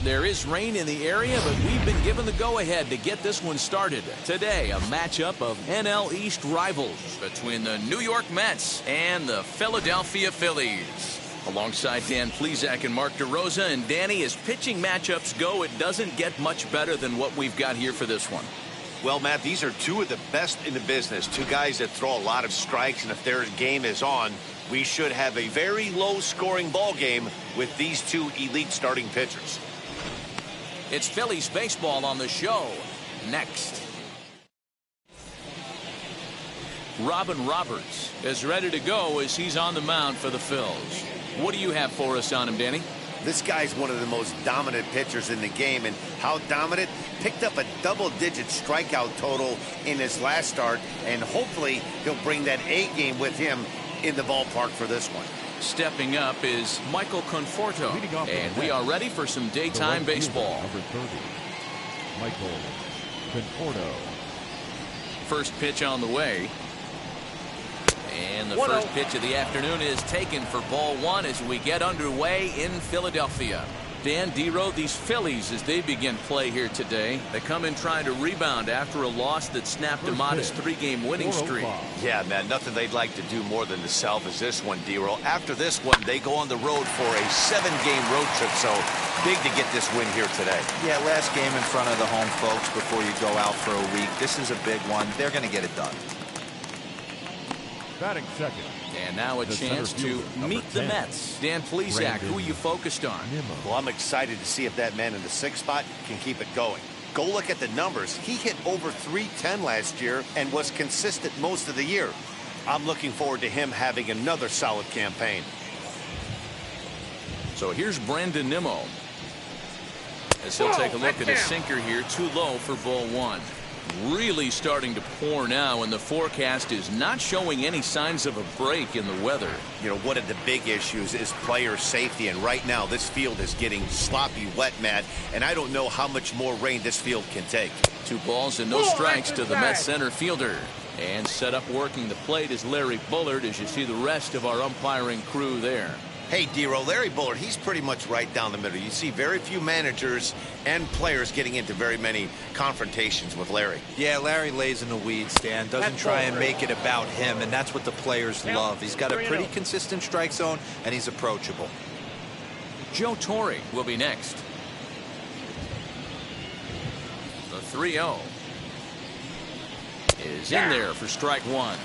There is rain in the area, but we've been given the go-ahead to get this one started. Today, a matchup of NL East rivals between the New York Mets and the Philadelphia Phillies. Alongside Dan Plesac and Mark DeRosa, and Danny, as pitching matchups go, it doesn't get much better than what we've got here for this one. Well, Matt, these are two of the best in the business. Two guys that throw a lot of strikes, and if their game is on, we should have a very low-scoring ball game with these two elite starting pitchers. It's Phillies baseball on the show next. Robin Roberts is ready to go as he's on the mound for the Phils. What do you have for us on him, Danny? This guy's one of the most dominant pitchers in the game, and how dominant? Picked up a double-digit strikeout total in his last start, and hopefully he'll bring that A game with him in the ballpark for this one. Stepping up is Michael Conforto, and we are ready for some daytime baseball. Number 30, Michael Conforto. First pitch on the way. And the first pitch of the afternoon is taken for ball one as we get underway in Philadelphia. Dan Dero, these Phillies, as they begin play here today, they come in trying to rebound after a loss that snapped a modest three-game winning streak. Yeah, man, nothing they'd like to do more than to salvage this one, Dero. After this one, they go on the road for a 7-game road trip, so big to get this win here today. Yeah, last game in front of the home folks before you go out for a week. This is a big one. They're going to get it done. Batting second. And now a chance to meet the Mets. Dan Plesac, who are you focused on? Well, I'm excited to see if that man in the 6th spot can keep it going. Go look at the numbers. He hit over .310 last year and was consistent most of the year. I'm looking forward to him having another solid campaign. So here's Brandon Nimmo, as he'll take a look at his sinker here. Too low for ball one. Really starting to pour now, and the forecast is not showing any signs of a break in the weather. You know, one of the big issues is player safety, and right now this field is getting sloppy wet, Matt, and I don't know how much more rain this field can take. 2 balls and no strikes to the Mets center fielder. And set up working the plate is Larry Bullard, as you see the rest of our umpiring crew there. Hey, Dero, Larry Bullard, he's pretty much right down the middle. You see very few managers and players getting into very many confrontations with Larry. Yeah, Larry lays in the weeds, Dan. Doesn't try and make it about him, and that's what the players love. He's got a pretty consistent strike zone, and he's approachable. Joe Torre will be next. The 3-0 is in there for strike one.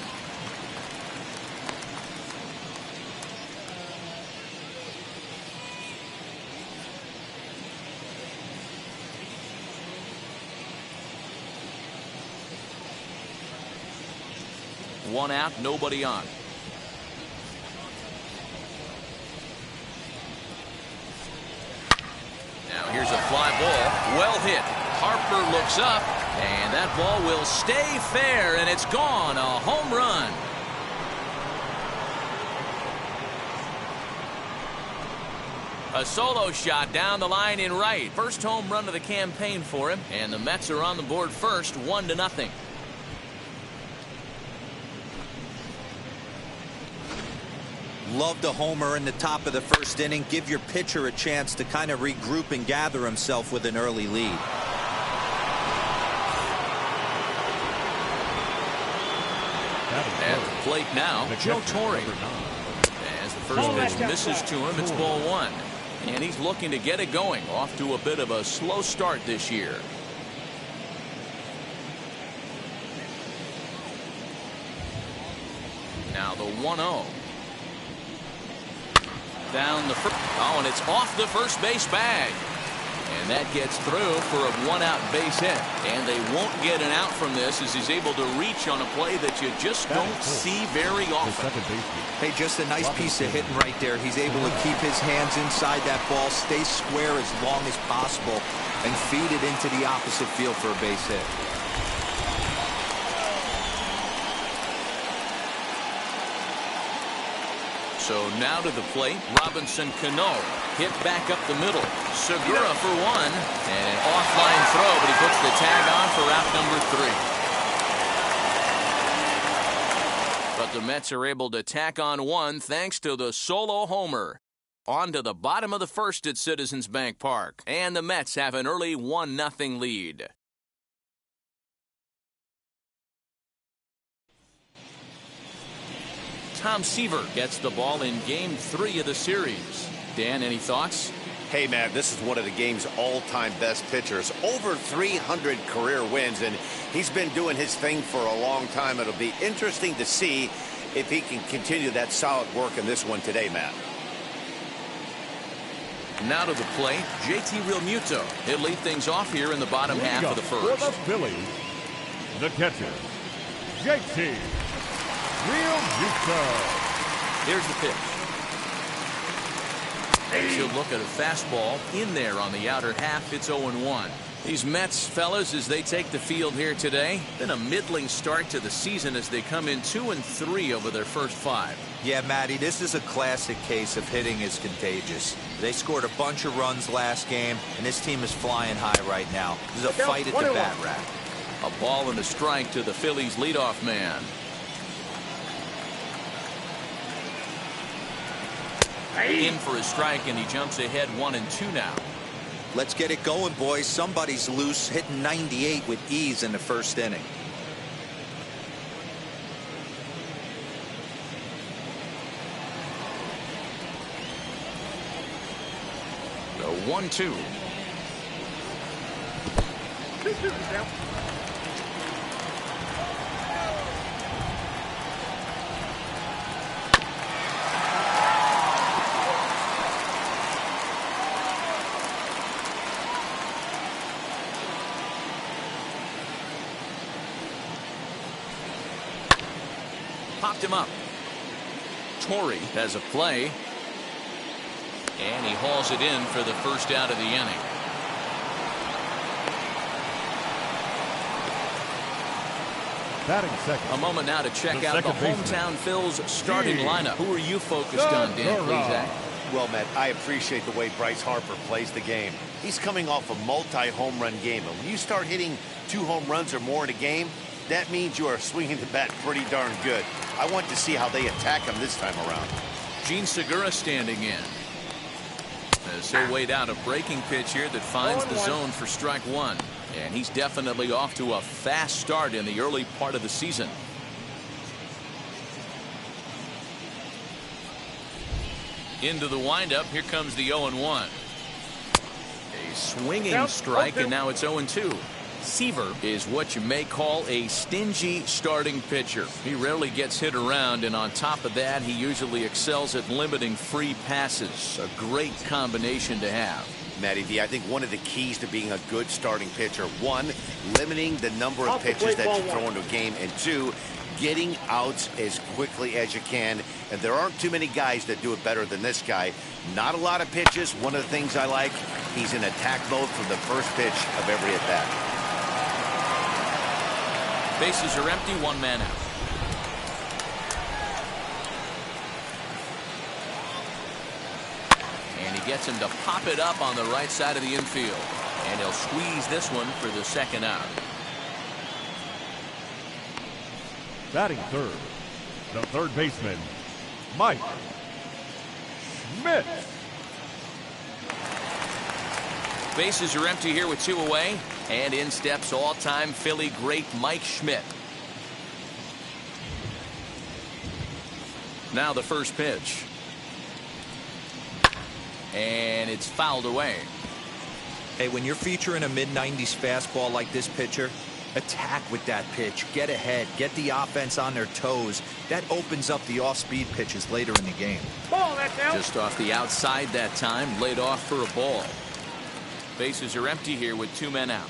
One out, nobody on. Now here's a fly ball, well hit. Harper looks up, and that ball will stay fair, and it's gone. A home run. A solo shot down the line in right. First home run of the campaign for him, and the Mets are on the board first, 1-0. Love the homer in the top of the first inning. Give your pitcher a chance to kind of regroup and gather himself with an early lead. At the plate now, Joe Torre. As the first pitch misses to him, it's ball one. And he's looking to get it going. Off to a bit of a slow start this year. Now the 1-0. Down the first. Oh, and it's off the first base bag. And that gets through for a 1-out base hit. And they won't get an out from this as he's able to reach on a play that you just don't see very often. Hey, just a nice piece of hitting right there. He's able to keep his hands inside that ball, stay square as long as possible, and feed it into the opposite field for a base hit. So now to the plate, Robinson Cano hit back up the middle. Segura for one, and an offline throw, but he puts the tag on for out number 3. But the Mets are able to tack on one thanks to the solo homer. On to the bottom of the first at Citizens Bank Park, and the Mets have an early 1-0 lead. Tom Seaver gets the ball in Game 3 of the series. Dan, any thoughts? Hey, man, this is one of the game's all-time best pitchers. Over 300 career wins, and he's been doing his thing for a long time. It'll be interesting to see if he can continue that solid work in this one today, Matt. Now to the plate, JT Realmuto. He'll lead things off here in the bottom half of the first. For the Phillies, the catcher, JT Realmuto. Here's the pitch. She'll look at a fastball in there on the outer half. It's 0-1. These Mets, fellas, as they take the field here today, been a middling start to the season as they come in 2-3 over their first 5. Yeah, Matty, this is a classic case of hitting is contagious. They scored a bunch of runs last game, and this team is flying high right now. There's a fight at the bat rack. A ball and a strike to the Phillies leadoff man. In for a strike, and he jumps ahead 1-2 now. Let's get it going, boys. Somebody's loose, hitting 98 with ease in the first inning. The 1-2. Popped him up. Torrey has a play. And he hauls it in for the first out of the inning. Batting second. A moment now to check out the hometown Phil's starting lineup. Who are you focused on, Dan? Please, Zach. Well, Matt, I appreciate the way Bryce Harper plays the game. He's coming off a multi-home run game. And when you start hitting 2 home runs or more in a game, that means you are swinging the bat pretty darn good. I want to see how they attack him this time around. Gene Segura standing in. As he'll wait out a breaking pitch here that finds the zone for strike 1. And he's definitely off to a fast start in the early part of the season. Into the windup. Here comes the 0-1. A swinging strike, and now it's 0-2. Seaver is what you may call a stingy starting pitcher. He rarely gets hit around, and on top of that, he usually excels at limiting free passes. A great combination to have. Matty V, I think one of the keys to being a good starting pitcher, 1, limiting the number of pitches that you throw into a game, and 2, getting outs as quickly as you can. And there aren't too many guys that do it better than this guy. Not a lot of pitches. One of the things I like, he's in attack mode from the first pitch of every at bat. Bases are empty, 1 man out. And he gets him to pop it up on the right side of the infield. And he'll squeeze this one for the second out. Batting third, the third baseman, Mike Schmidt. Bases are empty here with 2 away. And in steps all-time Philly great Mike Schmidt. Now the first pitch. And it's fouled away. Hey, when you're featuring a mid-90s fastball like this pitcher, attack with that pitch. Get ahead. Get the offense on their toes. That opens up the off-speed pitches later in the game. Just off the outside that time. Laid off for a ball. Bases are empty here with 2 men out.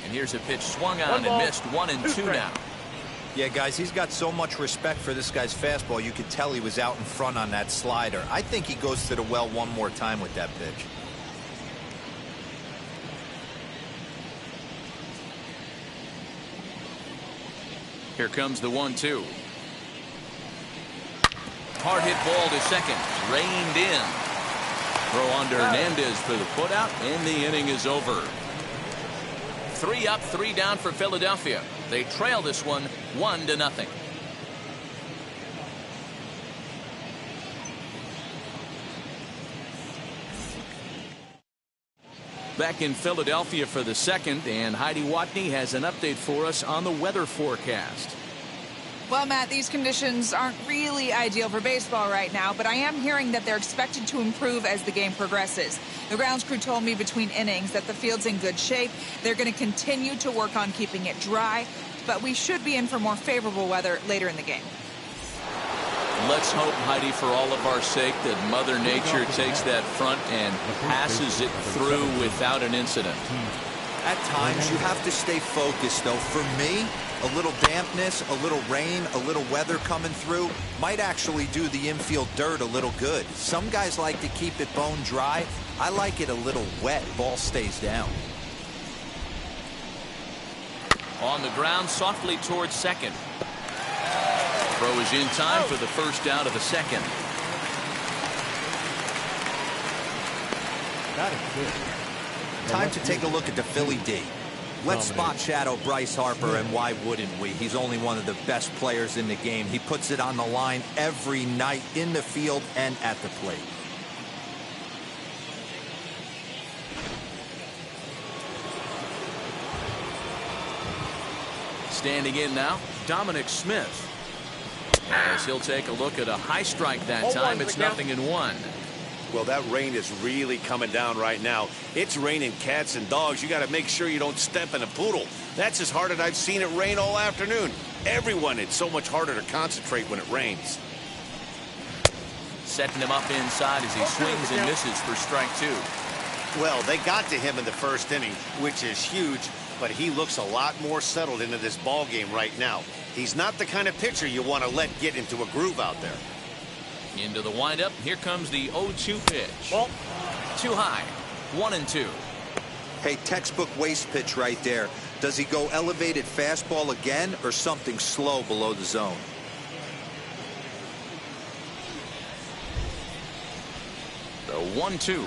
And here's a pitch swung on and missed. 1-2 now. Yeah, guys, he's got so much respect for this guy's fastball. You could tell he was out in front on that slider. I think he goes to the well one more time with that pitch. Here comes the 1-2. Hard hit ball to second. Reined in. Throw on to Hernandez for the putout, and the inning is over. 3 up, 3 down for Philadelphia. They trail this one 1-0. back in Philadelphia for the second, and Heidi Watney has an update for us on the weather forecast. Well, Matt, these conditions aren't really ideal for baseball right now, but I am hearing that they're expected to improve as the game progresses. The grounds crew told me between innings that the field's in good shape. They're going to continue to work on keeping it dry, but we should be in for more favorable weather later in the game. Let's hope, Heidi, for all of our sake, that Mother Nature takes that front and passes it through without an incident. At times, you have to stay focused, though. For me, a little dampness, a little rain, a little weather coming through might actually do the infield dirt a little good. Some guys like to keep it bone dry. I like it a little wet. Ball stays down. On the ground, softly towards second. Throw is in time for the first out of the second. That is good. Time to take a look at the Philly D. Let's spot shadow Bryce Harper, and why wouldn't we? He's only one of the best players in the game. He puts it on the line every night in the field and at the plate. Standing in now, Dominick Smith. As he'll take a look at a high strike that time. It's 0-1. Well, that rain is really coming down right now. It's raining cats and dogs. You got to make sure you don't step in a poodle. That's as hard as I've seen it rain all afternoon. Everyone, it's so much harder to concentrate when it rains. Setting him up inside as he swings and misses for strike two. Well, they got to him in the first inning, which is huge, but he looks a lot more settled into this ball game right now. He's not the kind of pitcher you want to let get into a groove out there. Into the windup. Here comes the 0-2 pitch. Well, too high. 1-2. Hey, textbook waste pitch right there. Does he go elevated fastball again or something slow below the zone? The 1-2.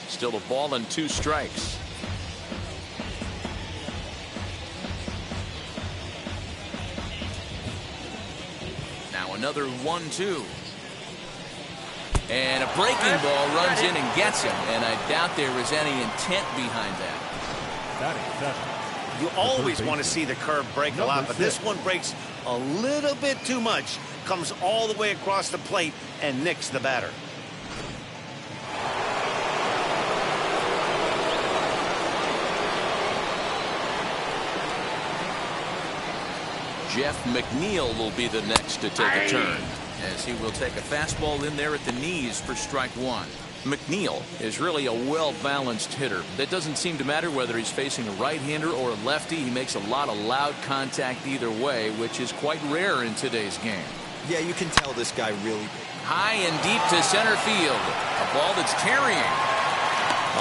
Still a ball and 2 strikes. Now another 1-2. And a breaking ball runs in and gets him. And I doubt there is any intent behind that. You always want to see the curve break a lot, but this one breaks a little bit too much. Comes all the way across the plate and nicks the batter. Jeff McNeil will be the next to take a turn, as he will take a fastball in there at the knees for strike one. McNeil is really a well-balanced hitter. That doesn't seem to matter whether he's facing a right-hander or a lefty. He makes a lot of loud contact either way, which is quite rare in today's game. Yeah, you can tell this guy really. High and deep to center field. A ball that's carrying.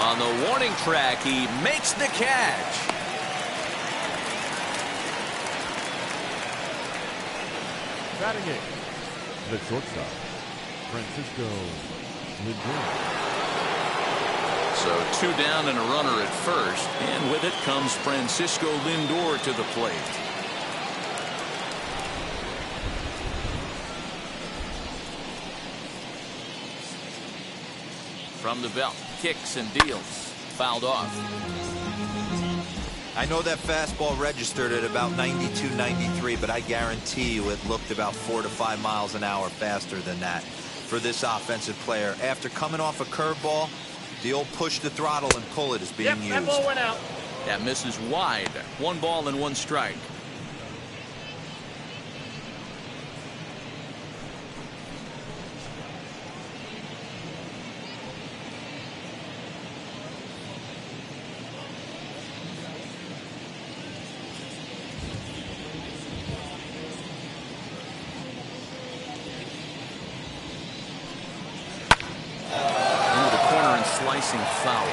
On the warning track, he makes the catch. Batting it, the shortstop, Francisco Lindor. So 2 down and a runner at first, and with it comes Francisco Lindor to the plate. From the belt, kicks and deals, fouled off. I know that fastball registered at about 92, 93, but I guarantee you it looked about 4 to 5 miles an hour faster than that for this offensive player. After coming off a curveball, the old push the throttle and pull it is being used. That ball went out. That misses wide. 1 ball and 1 strike. Slicing foul.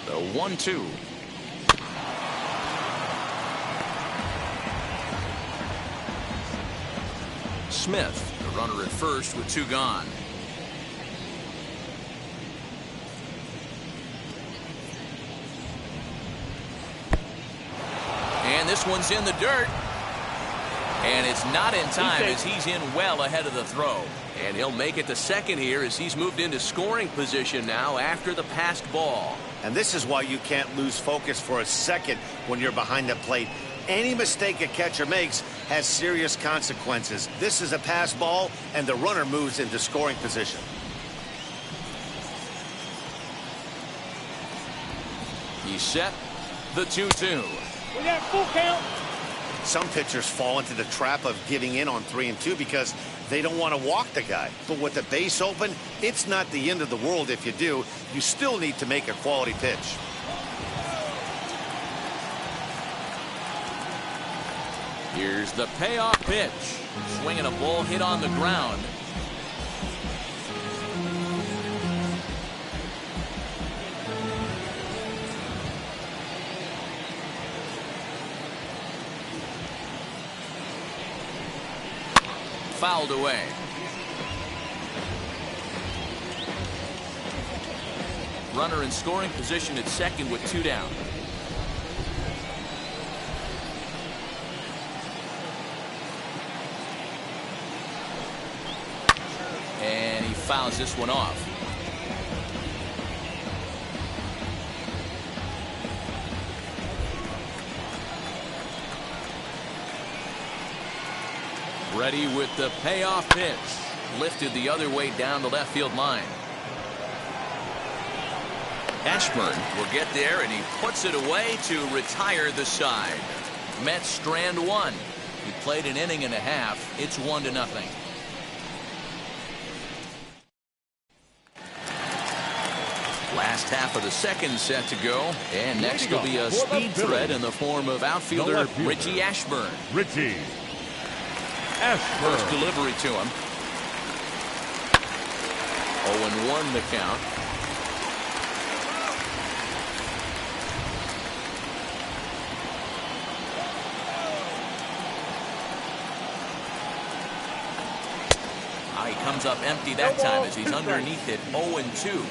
The 1-2. Smith, the runner at first with 2 gone. And this one's in the dirt. And it's not in time as he's in well ahead of the throw. And he'll make it to second here as he's moved into scoring position now after the passed ball. And this is why you can't lose focus for a second when you're behind the plate. Any mistake a catcher makes has serious consequences. This is a pass ball, and the runner moves into scoring position. He's set. The 2-2. We got full count. Some pitchers fall into the trap of giving in on 3 and 2 because they don't want to walk the guy. But with the base open, it's not the end of the world if you do. You still need to make a quality pitch. Here's the payoff pitch. Swinging a ball hit on the ground. Fouled away. Runner in scoring position at second with 2 down. And he fouls this one off. Ready with the payoff pitch. Lifted the other way down the left field line. Ashburn will get there, and he puts it away to retire the side. Mets strand 1. He played an inning and a half. It's 1-0. Last half of the second set to go, and next will be a speed threat in the form of outfielder Richie Ashburn. Richie Ashburn. First delivery to him. 0-1 the count. He comes up empty that time as he's underneath it. 0-2.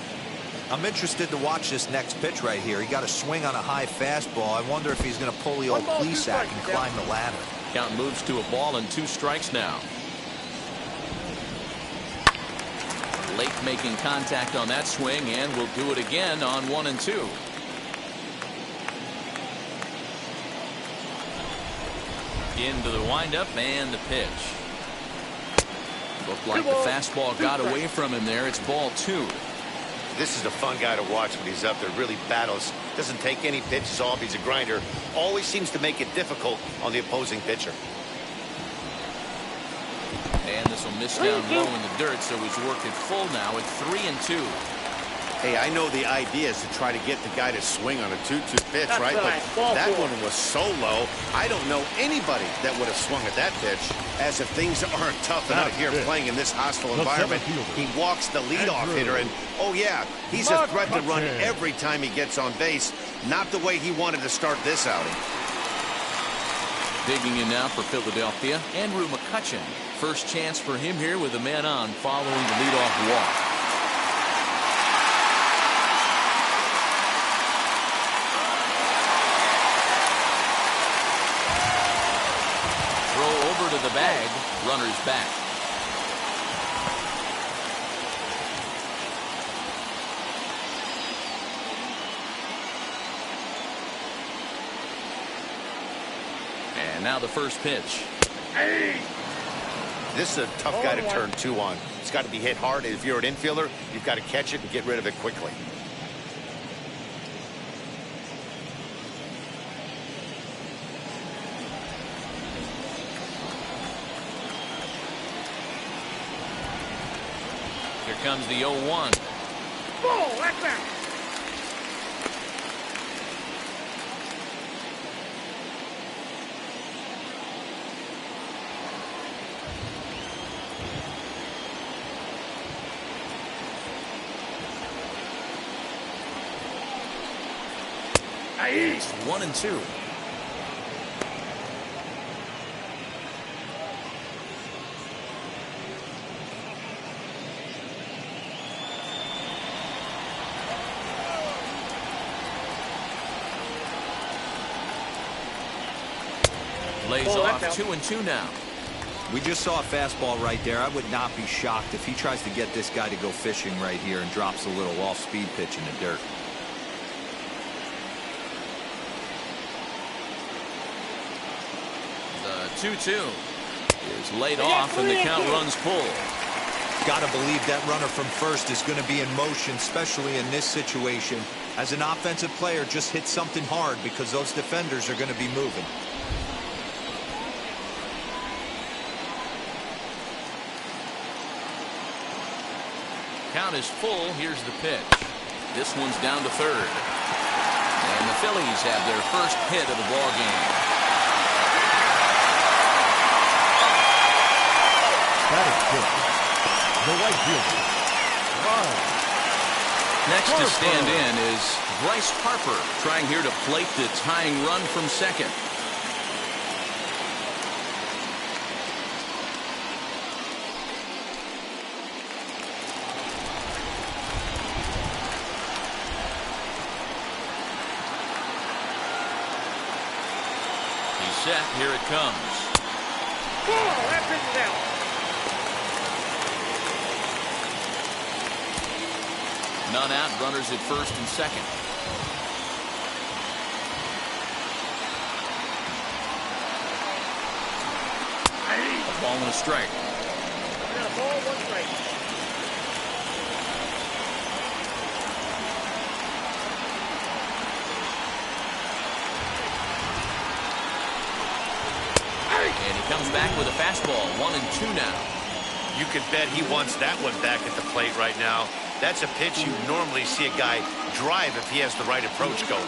I'm interested to watch this next pitch right here. He got a swing on a high fastball. I wonder if he's going to pull the old Plesac and climb the ladder. Count moves to a ball and 2 strikes now. Lake making contact on that swing, and will do it again on 1-2. Into the windup and the pitch. Looked like the fastball got away from him there. It's ball 2. This is a fun guy to watch when he's up there. Really battles. Doesn't take any pitches off. He's a grinder. Always seems to make it difficult on the opposing pitcher. And this will miss down low in the dirt, so he's worked it full now at 3-2. Hey, I know the idea is to try to get the guy to swing on a 2-2 pitch, right? But that one was so low, I don't know anybody that would have swung at that pitch. As if things aren't tough enough here playing in this hostile environment. He walks the leadoff hitter, and oh yeah, he's a threat to run every time he gets on base. Not the way he wanted to start this outing. Digging in now for Philadelphia, Andrew McCutchen. First chance for him here with a man on following the leadoff walk. Throw over to the bag. Runner's back. And now the first pitch. This is a tough guy to turn 2 on. It's got to be hit hard. If you're an infielder, you've got to catch it and get rid of it quickly. Here comes the 0-1. Ball, like that. It's 1-2. Lays off 2-2 now. We just saw a fastball right there. I would not be shocked if he tries to get this guy to go fishing right here and drops a little off-speed pitch in the dirt. The 2-2 is laid off, and the count runs full. Got to believe that runner from first is going to be in motion, especially in this situation. As an offensive player, just hit something hard because those defenders are going to be moving. Count is full. Here's the pitch. This one's down to third. And the Phillies have their first hit of the ball game. That is good. The right fielder. Next to stand in is Bryce Harper, trying here to plate the tying run from second. He's set. Here it comes. That pitch is out. None out, runners at first and second. A ball and a strike. We got a ball, 1 strike. And he comes back with a fastball, 1-2 now. You can bet he wants that one back at the plate right now. That's a pitch you normally see a guy drive if he has the right approach going.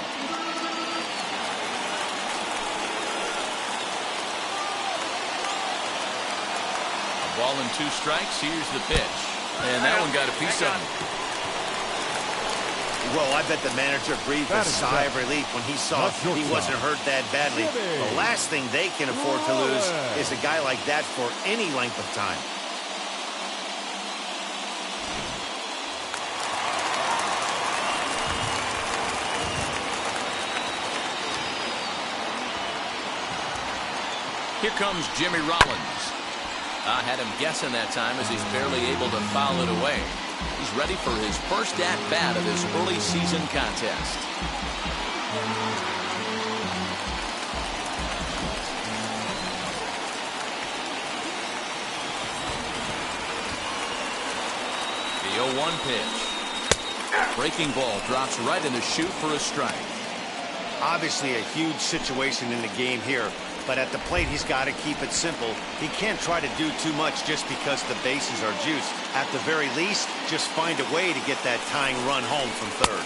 A ball and 2 strikes. Here's the pitch. And that one got a piece of him. Well, I bet the manager breathed a sigh of relief when he saw he wasn't hurt that badly. The last thing they can afford to lose is a guy like that for any length of time. Here comes Jimmy Rollins. I had him guessing that time as he's barely able to foul it away. He's ready for his first at-bat of this early season contest. The 0-1 pitch. Breaking ball drops right in the chute for a strike. Obviously a huge situation in the game here, but at the plate he's got to keep it simple. He can't try to do too much just because the bases are juiced. At the very least, just find a way to get that tying run home from third.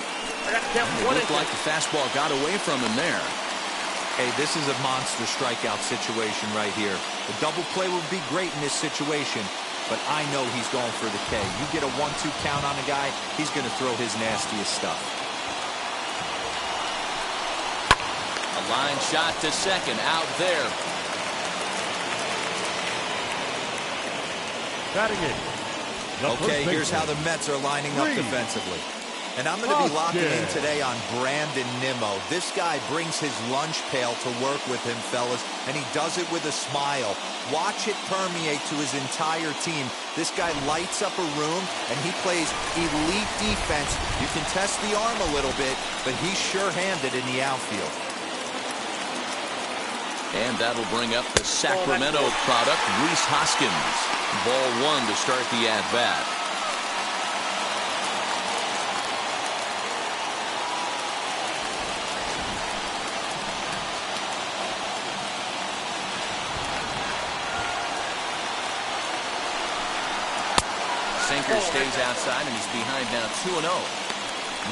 It looked like the fastball got away from him there. Hey, this is a monster strikeout situation right here. The double play would be great in this situation, but I know he's going for the K. You get a 1-2 count on a guy, he's going to throw his nastiest stuff. A line shot to second, out there. Batting in. Okay, here's how the Mets are lining up defensively. And I'm going to be locking in today on Brandon Nimmo. This guy brings his lunch pail to work with him, fellas, and he does it with a smile. Watch it permeate to his entire team. This guy lights up a room, and he plays elite defense. You can test the arm a little bit, but he's sure-handed in the outfield. And that'll bring up the Sacramento product, Reese Hoskins. Ball 1 to start the at-bat. Sinker stays outside, and he's behind now 2-0.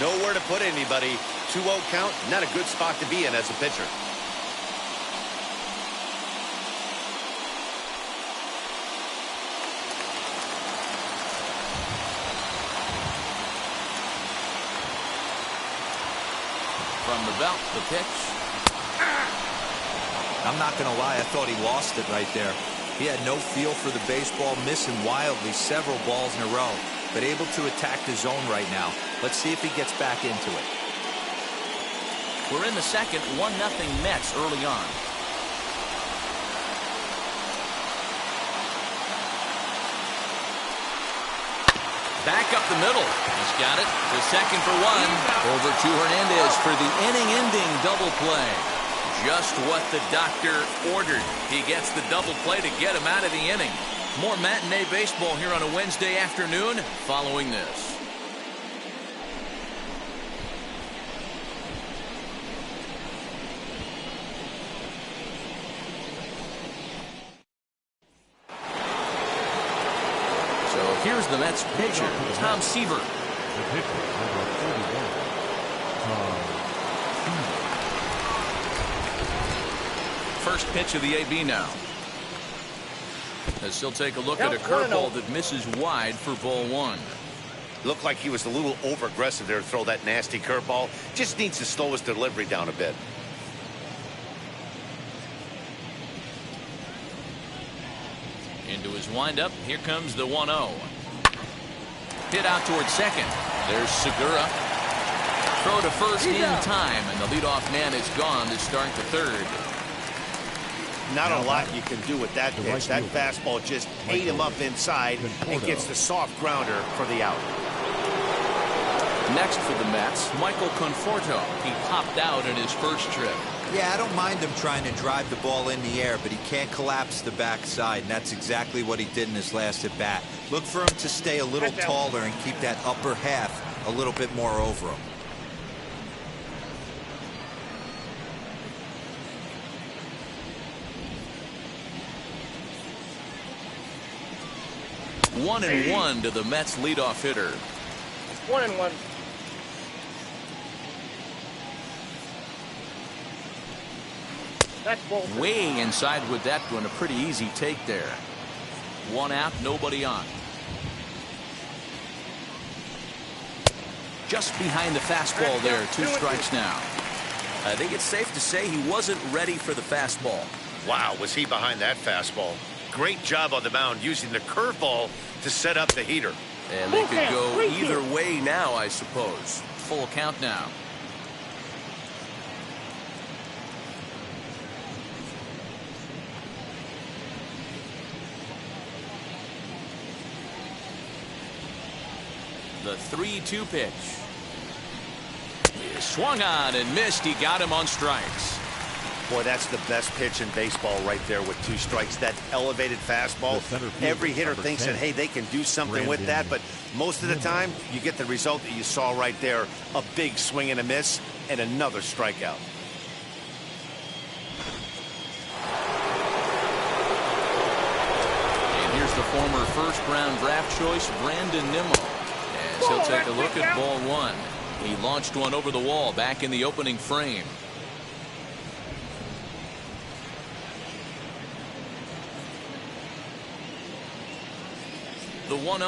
Nowhere to put anybody. 2-0 count, not a good spot to be in as a pitcher. From the belt, the pitch. I'm not going to lie, I thought he lost it right there. He had no feel for the baseball, missing wildly several balls in a row, but able to attack the zone right now. Let's see if he gets back into it. We're in the second, 1-0 Mets early on. Back up the middle. He's got it. The second for one. Over to Hernandez for the inning-ending double play. Just what the doctor ordered. He gets the double play to get him out of the inning. More matinee baseball here on a Wednesday afternoon following this. Here's the Mets pitcher, Tom Seaver. The pitcher, number 41, Tom Seaver. First pitch of the AB now. As he'll take a look at a curveball that misses wide for ball one. Looked like he was a little over-aggressive there to throw that nasty curveball. Just needs to slow his delivery down a bit. Into his windup. Here comes the 1-0. Hit out towards second. There's Segura. Throw to first in time, and the leadoff man is gone to start the third. Not a lot you can do with that pitch. That fastball just ate him up inside and gets the soft grounder for the out. Next for the Mets, Michael Conforto. He popped out in his first trip. Yeah, I don't mind him trying to drive the ball in the air, but he can't collapse the backside, and that's exactly what he did in his last at bat. Look for him to stay a little taller and keep that upper half a little bit more over him. One and one to the Mets leadoff hitter. 1-1. That's ball. Way inside with that one. A pretty easy take there. One out, nobody on. Just behind the fastball there. 2 strikes now. I think it's safe to say he wasn't ready for the fastball. Wow, was he behind that fastball. Great job on the mound using the curveball to set up the heater. And they could go either way now, I suppose. Full count now. The 3-2 pitch. He swung on and missed. He got him on strikes. Boy, that's the best pitch in baseball right there with 2 strikes. That elevated fastball. Every hitter thinks that, hey, they can do something with that, but most of the time you get the result that you saw right there. A big swing and a miss and another strikeout. And here's the former first-round draft choice, Brandon Nimmo. As he'll take a look at ball one. He launched one over the wall back in the opening frame. The 1-0.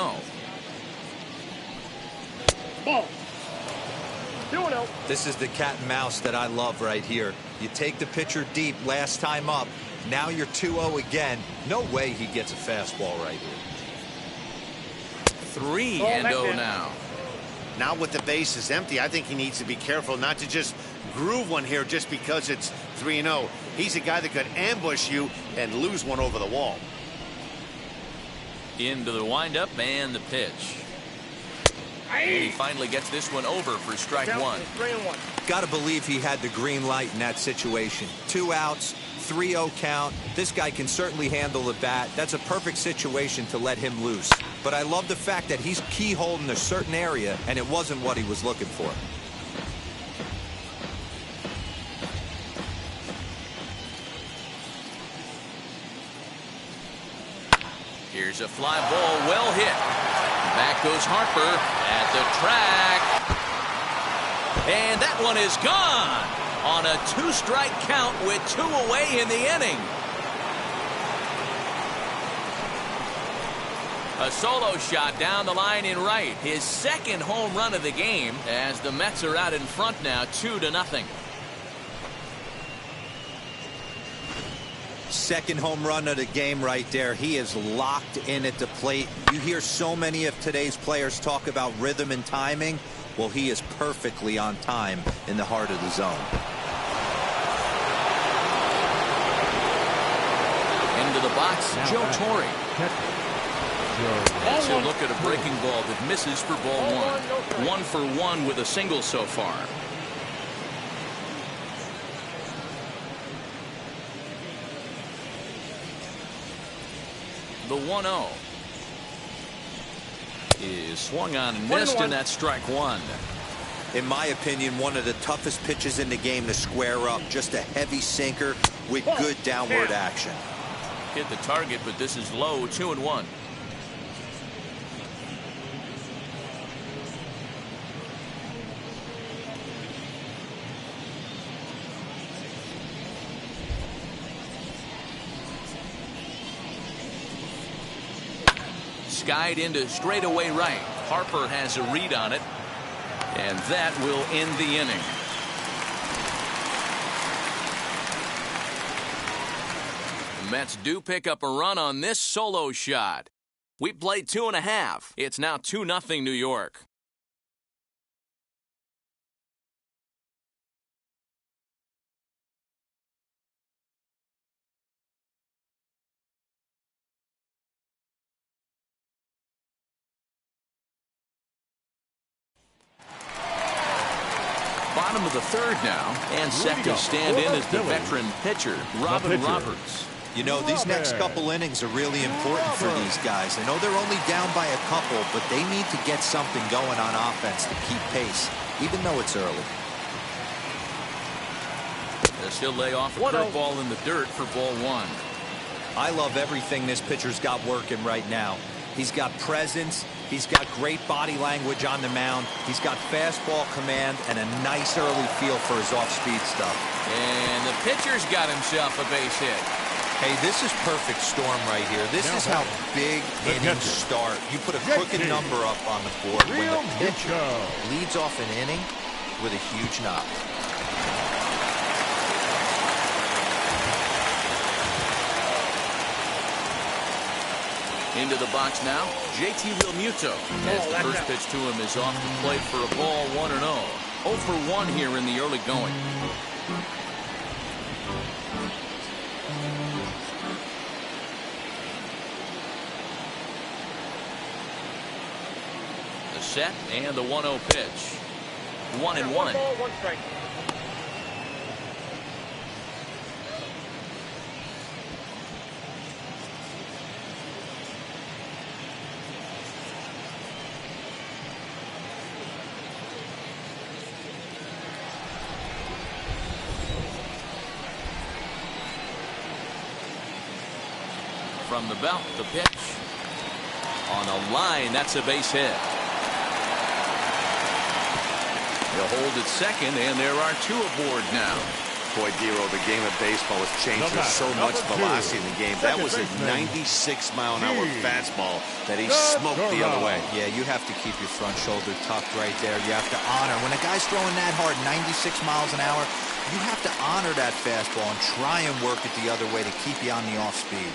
Ball. 2-0. This is the cat and mouse that I love right here. You take the pitcher deep last time up. Now you're 2-0 again. No way he gets a fastball right here. 3-0 now. Now with the bases empty, I think he needs to be careful not to just groove one here just because it's 3-0. He's a guy that could ambush you and lose one over the wall. Into the windup and the pitch. And he finally gets this one over for strike one. 3-1. Got to believe he had the green light in that situation. 2 outs, 3-0 count. This guy can certainly handle the bat. That's a perfect situation to let him loose. But I love the fact that he's keyholed in a certain area, and it wasn't what he was looking for. Here's a fly ball, well hit. Back goes Harper at the track. And that one is gone on a 2-strike count with 2 away in the inning. A solo shot down the line in right. His second home run of the game as the Mets are out in front now 2-0. Second home run of the game right there. He is locked in at the plate. You hear so many of today's players talk about rhythm and timing. Well, he is perfectly on time in the heart of the zone. Into the box, Joe Torre. As he'll look at a breaking ball that misses for ball one. 1 for 1 with a single so far. The 1-0 is swung on and missed, and that's strike one. In my opinion, one of the toughest pitches in the game to square up. Just a heavy sinker with good downward action. Hit the target, but this is low. 2-1. Skied into straightaway right. Harper has a read on it, and that will end the inning. The Mets do pick up a run on this solo shot. We played 2.5. It's now 2-0 New York. Bottom of the third now, and set to stand in as the veteran pitcher, Robin Roberts. You know, these next couple innings are really important for these guys. I know they're only down by a couple, but they need to get something going on offense to keep pace, even though it's early. As he'll lay off a curveball in the dirt for ball one. I love everything this pitcher's got working right now. He's got presence. He's got great body language on the mound. He's got fastball command and a nice early feel for his off-speed stuff. And the pitcher's got himself a base hit. Hey, this is perfect storm right here. This is how big innings start. You put a crooked number up on the board when the pitcher leads off an inning with a huge knock. Into the box now, JT Realmuto, as the first pitch to him is off the plate for a ball 1-0. 0 for 1 here in the early going. The set and the 1-0 pitch. 1-1. 1 ball, 1 strike. From the belt, the pitch. On a line, that's a base hit. He'll hold at second, and there are 2 aboard now. Boy, Dero, the game of baseball has changed with so much velocity in the game. That was a 96-mile-an-hour fastball that he smoked the other way. Yeah, you have to keep your front shoulder tucked right there. You have to honor. When a guy's throwing that hard, 96 miles an hour, you have to honor that fastball and try and work it the other way to keep you on the off speed.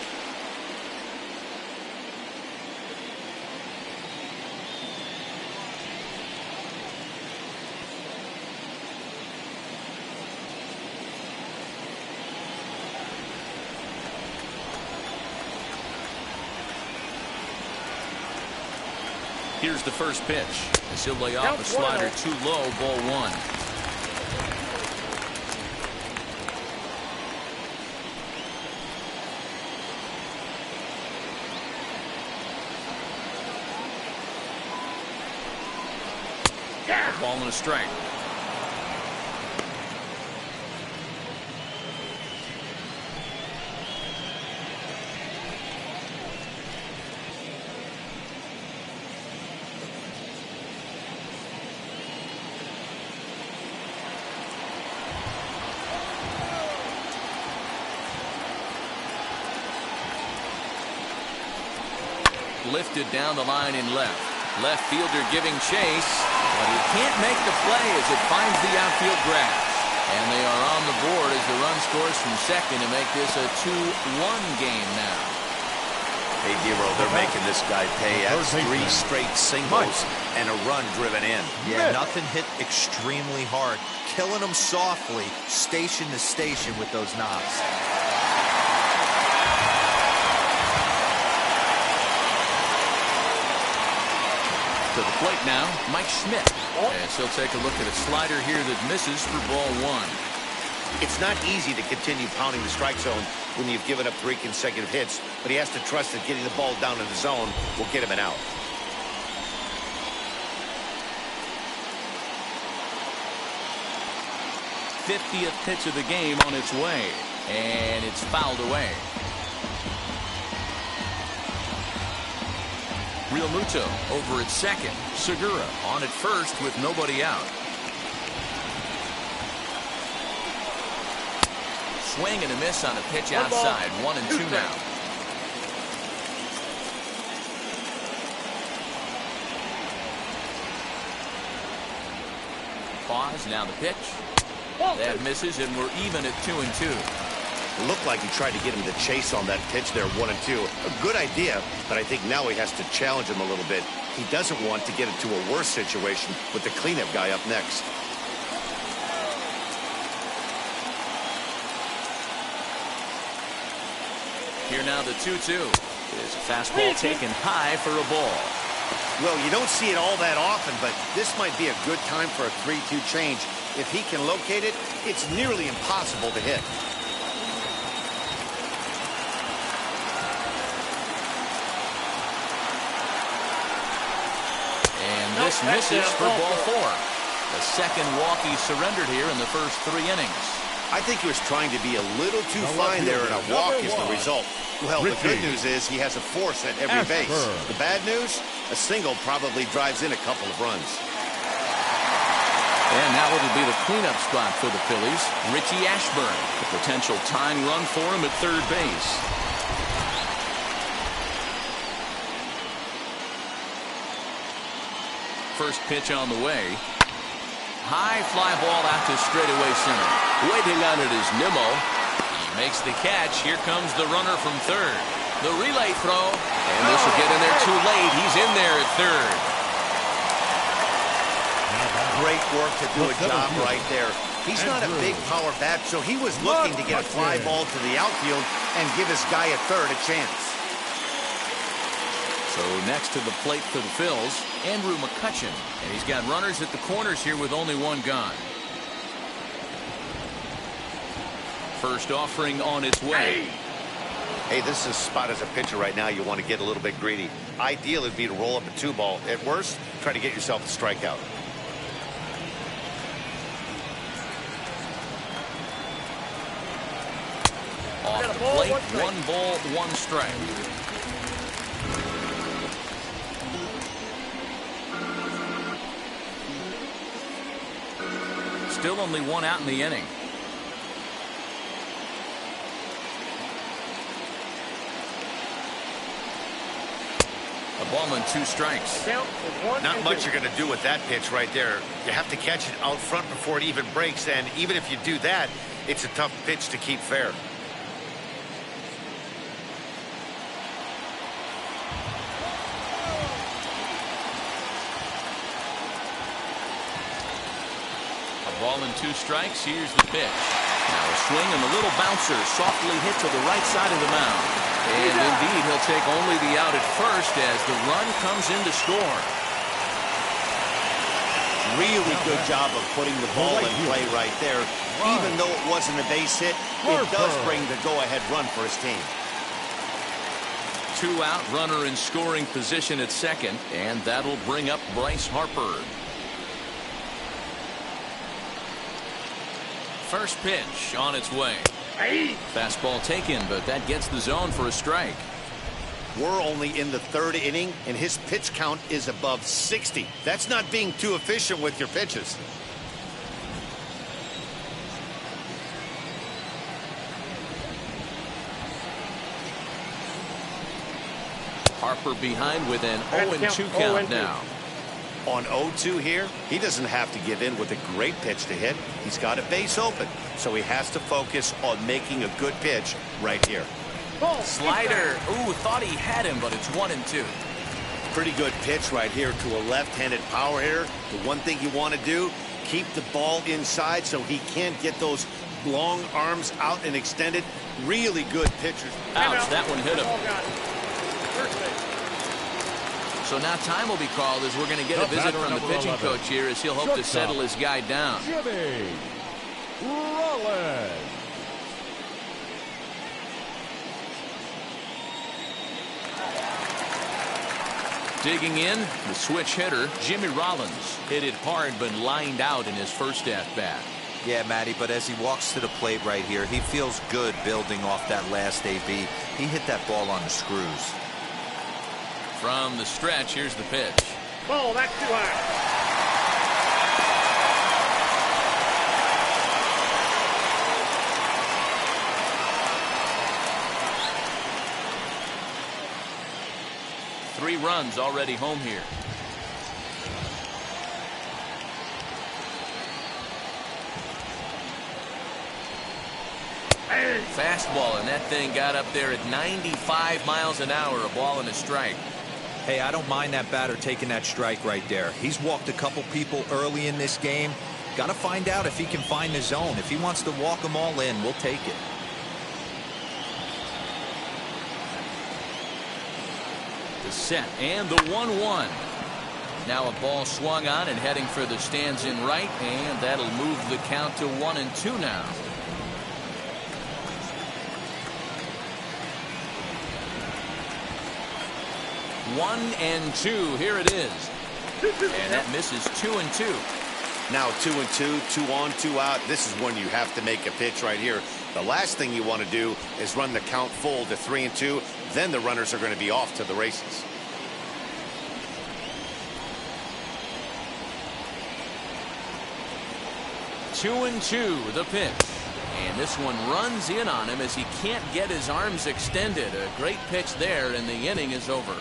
Here's the first pitch. As he'll lay off a slider too low, ball 1. A ball and a strike. Lifted down the line in left. Left fielder giving chase, but he can't make the play as it finds the outfield grass. And they are on the board as the run scores from second to make this a 2-1 game now. Hey, Dero, they're making this guy pay. That's 3 straight singles and a run driven in. Yeah, nothing hit extremely hard. Killing them softly, station to station with those knocks. To the plate now, Mike Schmidt. And he'll take a look at a slider here that misses for ball one. It's not easy to continue pounding the strike zone when you've given up 3 consecutive hits, but he has to trust that getting the ball down in the zone will get him an out. '50th pitch of the game on its way, and it's fouled away. Real Muto over at second. Segura on at first with nobody out. Swing and a miss on a pitch outside. 1-2 now. Pause. Now the pitch. That misses, and we're even at 2-2. It looked like he tried to get him to chase on that pitch there, 1-2. A good idea, but I think now he has to challenge him a little bit. He doesn't want to get into a worse situation with the cleanup guy up next. Here now the 2-2. Is a fastball taken high for a ball. Well, you don't see it all that often, but this might be a good time for a 3-2 change. If he can locate it, it's nearly impossible to hit. And this misses for ball 4. The second walk he surrendered here in the first 3 innings. I think he was trying to be a little too fine there, and a walk is the result. Well, the good news is he has a force at every base. The bad news, a single probably drives in a couple of runs. And now it'll be the cleanup spot for the Phillies. Richie Ashburn, the potential tying run for him at third base. First pitch on the way. High fly ball out to straightaway center. Waiting on it is Nimmo. He makes the catch. Here comes the runner from third. The relay throw. And this will get in there too late. He's in there at third. Great work to do a job right there. He's not a big power bat, so he was looking to get a fly ball to the outfield and give his guy at third a chance. So next to the plate for the Phils, Andrew Mccutchen. And he's got runners at the corners here with only one gone. First offering on its way. Hey, this is a spot as a pitcher right now you want to get a little bit greedy. Ideal would be to roll up a 2-ball. At worst, try to get yourself a strikeout. Off the plate, 1 ball, 1 strike. Still only 1 out in the inning. A ball and 2 strikes. Not much you're going to do with that pitch right there. You have to catch it out front before it even breaks, and even if you do that, it's a tough pitch to keep fair. Ball and 2 strikes. Here's the pitch. Now a swing and a little bouncer softly hit to the right side of the mound. And indeed, he'll take only the out at first as the run comes in to score. Really good job of putting the ball in play right there. Even though it wasn't a base hit, it does bring the go-ahead run for his team. 2 out, runner in scoring position at second, and that'll bring up Bryce Harper. First pitch on its way. Fastball taken, but that gets the zone for a strike. We're only in the 3rd inning, and his pitch count is above 60. That's not being too efficient with your pitches. Harper behind with an 0-2 count now. On 0-2 here, he doesn't have to give in with a great pitch to hit. He's got a base open, so he has to focus on making a good pitch right here. Slider. Ooh, thought he had him, but it's 1-2. Pretty good pitch right here to a left-handed power hitter. The one thing you want to do, keep the ball inside so he can't get those long arms out and extended. Really good pitchers. Ouch, that one hit him. So now time will be called as we're going to get a visit from the pitching coach here as he'll hope to settle his guy down. Jimmy Rollins. Digging in, the switch hitter, Jimmy Rollins. Hit it hard but lined out in his first at-bat. Yeah, Matty, but as he walks to the plate right here, he feels good building off that last AB. He hit that ball on the screws. From the stretch, here's the pitch. Ball, that's too high. Three runs already home here. Fastball, and that thing got up there at 95 miles an hour, a ball and a strike. Hey, I don't mind that batter taking that strike right there. He's walked a couple people early in this game. Got to find out if he can find the zone. If he wants to walk them all in, we'll take it. The set and the 1-1. Now a ball swung on and heading for the stands in right, and that'll move the count to 1-2 now. One and two. Here it is. And that misses 2-2. Now 2-2, 2 on, 2 out. This is when you have to make a pitch right here. The last thing you want to do is run the count full to 3-2. Then the runners are going to be off to the races. Two and two, the pitch. And this one runs in on him as he can't get his arms extended. A great pitch there, and the inning is over.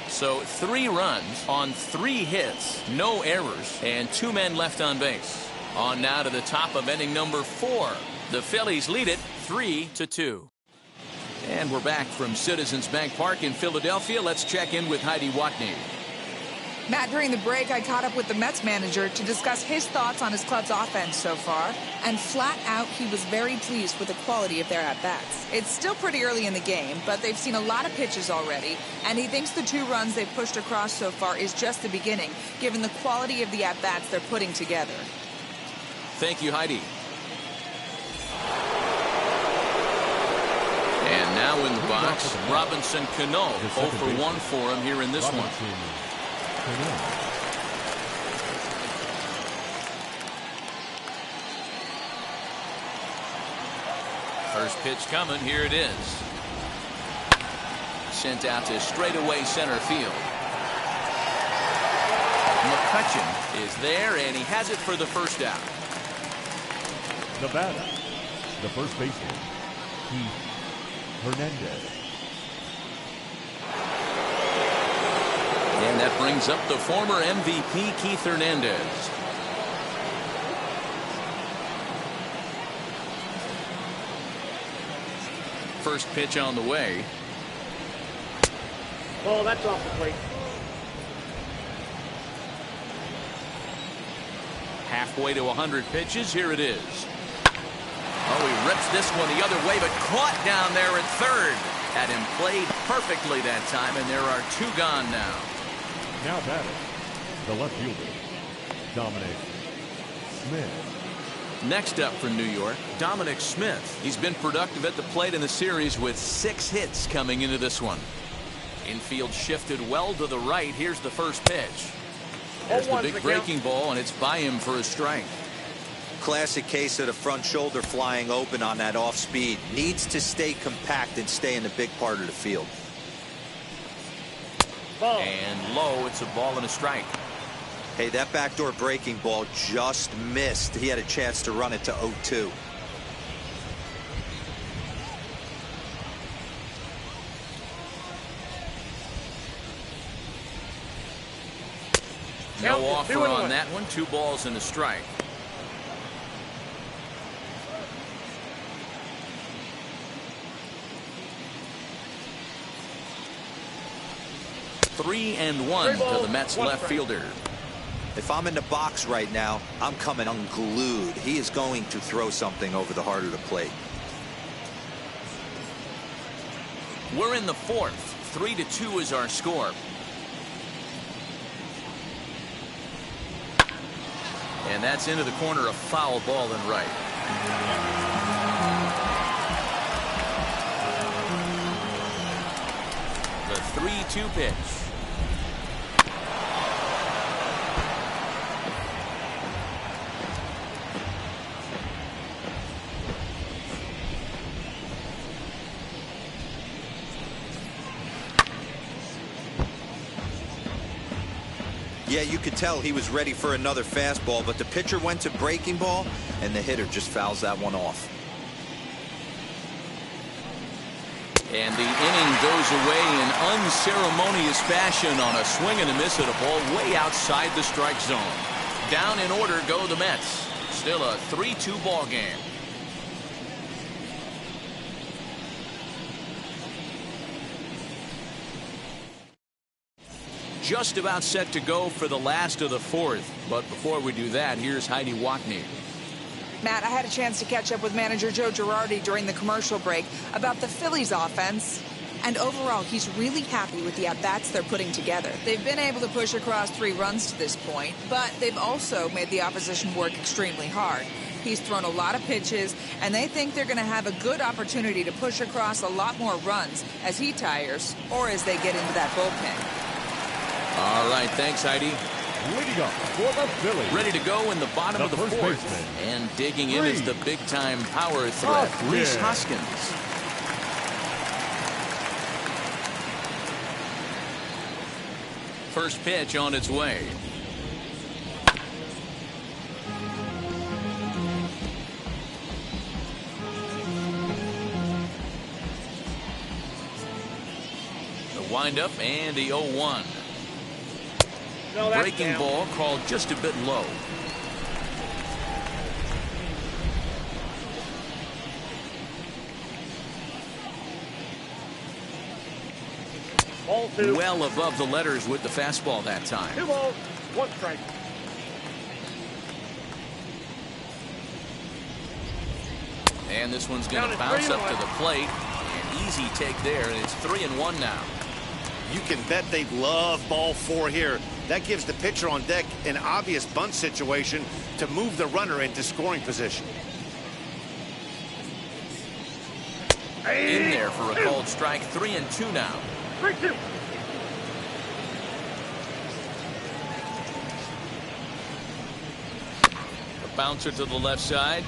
So 3 runs on 3 hits, no errors, and 2 men left on base. On now to the top of inning number 4. The Phillies lead it 3-2. And we're back from Citizens Bank Park in Philadelphia. Let's check in with Heidi Watney. Matt, during the break, I caught up with the Mets manager to discuss his thoughts on his club's offense so far, and flat out, he was very pleased with the quality of their at-bats. It's still pretty early in the game, but they've seen a lot of pitches already, and he thinks the 2 runs they've pushed across so far is just the beginning, given the quality of the at-bats they're putting together. Thank you, Heidi. And now in the box, Robinson Cano, 0 for 1 for him here in this one. First pitch coming, here it is. Sent out to straightaway center field. Mccutchen is there, and he has it for the first out. The batter, the first baseman, Keith Hernandez. And that brings up the former MVP, Keith Hernandez. First pitch on the way. Ball, that's off the plate. Halfway to 100 pitches. Here it is. Oh, he rips this one the other way, but caught down there at third. Had him played perfectly that time, and there are 2 gone now. Now batting, the left fielder, Dominick Smith. Next up for New York, Dominick Smith. He's been productive at the plate in the series with 6 hits coming into this one. Infield shifted well to the right. Here's the first pitch. There's the big breaking ball, and it's by him for a strike. Classic case of the front shoulder flying open on that off speed. Needs to stay compact and stay in the big part of the field. Ball. And low, it's a ball and a strike. Hey, that backdoor breaking ball just missed. He had a chance to run it to 0-2. No offer on that one. 2 balls and a strike. Three and 1 to the Mets left fielder. If I'm in the box right now, I'm coming unglued. He is going to throw something over the heart of the plate. We're in the 4th. 3-2 is our score. And that's into the corner, a foul ball and right. The 3-2 pitch. Yeah, you could tell he was ready for another fastball, but the pitcher went to breaking ball, and the hitter just fouls that one off. And the inning goes away in unceremonious fashion on a swing and a miss at a ball way outside the strike zone. Down in order go the Mets. Still a 3-2 ball game. Just about set to go for the last of the fourth. But before we do that, here's Heidi Watney. Matt, I had a chance to catch up with manager Joe Girardi during the commercial break about the Phillies offense. And overall, he's really happy with the at-bats they're putting together. They've been able to push across 3 runs to this point, but they've also made the opposition work extremely hard. He's thrown a lot of pitches, and they think they're going to have a good opportunity to push across a lot more runs as he tires or as they get into that bullpen. All right, thanks, Heidi. Leading up for the Phillies. Ready to go in the bottom of the first fourth. baseman. And digging in is the big-time power threat, Reese Hoskins. First pitch on its way. The windup and the 0-1. No, that's Breaking down. ball called just a bit low. Ball 2. Well above the letters with the fastball that time. 2 balls, 1 strike. And this one's going Down to at bounce up 3-1. to the plate. An easy take there, and it's 3-1 now. You can bet they love ball 4 here. That gives the pitcher on deck an obvious bunt situation to move the runner into scoring position. In there for a called strike. 3-2 now. 3-2. A bouncer to the left side.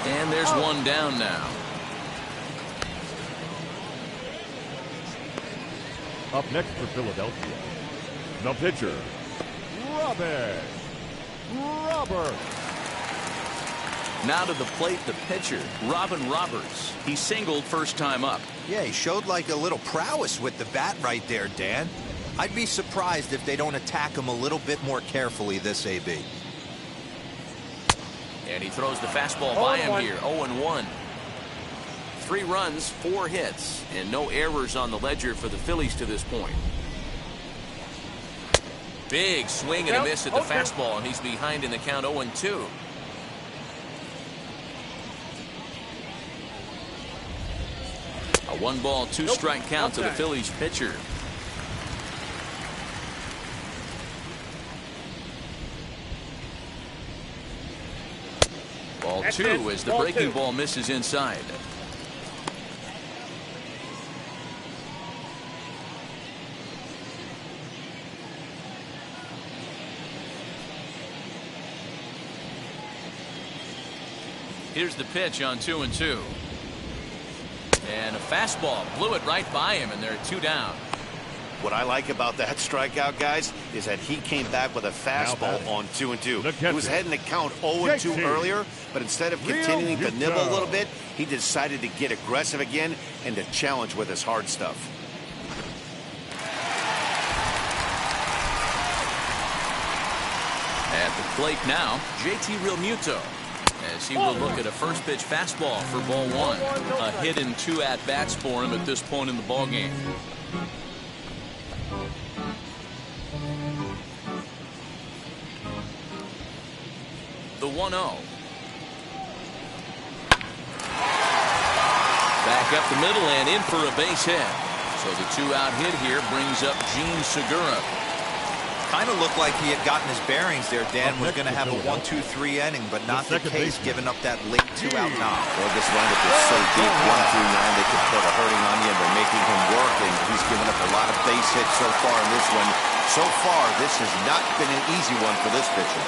And there's one down now. Up next for Philadelphia, the pitcher, Robert. Now to the plate, the pitcher, Robin Roberts. He singled first time up. Yeah, he showed like a little prowess with the bat right there, Dan. I'd be surprised if they don't attack him a little bit more carefully this AB. And he throws the fastball by him 0-1. here. 0-1. 3 runs, 4 hits, and no errors on the ledger for the Phillies to this point. Big swing and a miss at the fastball, and he's behind in the count 0-2. A 1-ball, 2-strike count to the Phillies pitcher. Ball 2 as the breaking ball misses inside. Here's the pitch on 2-2. And a fastball blew it right by him, and they're 2 down. What I like about that strikeout, guys, is that he came back with a fastball on 2-2. He was heading to count 0-2 earlier, but instead of continuing to nibble a little bit, he decided to get aggressive again and to challenge with his hard stuff. At the plate now, JT Realmuto, as he will look at a first pitch fastball for ball 1. A hit and 2 at-bats for him at this point in the ballgame. The 1-0. Back up the middle and in for a base hit. So the 2-out hit here brings up Gene Segura. Kind of looked like he had gotten his bearings there. Dan was going to have a 1-2-3 inning, but not the case, giving up that late 2-out knock. Well, this lineup is so deep, 1 through 9, they could put a hurting on you. They're making him work, and he's given up a lot of base hits so far in this one. So far, this has not been an easy one for this pitcher.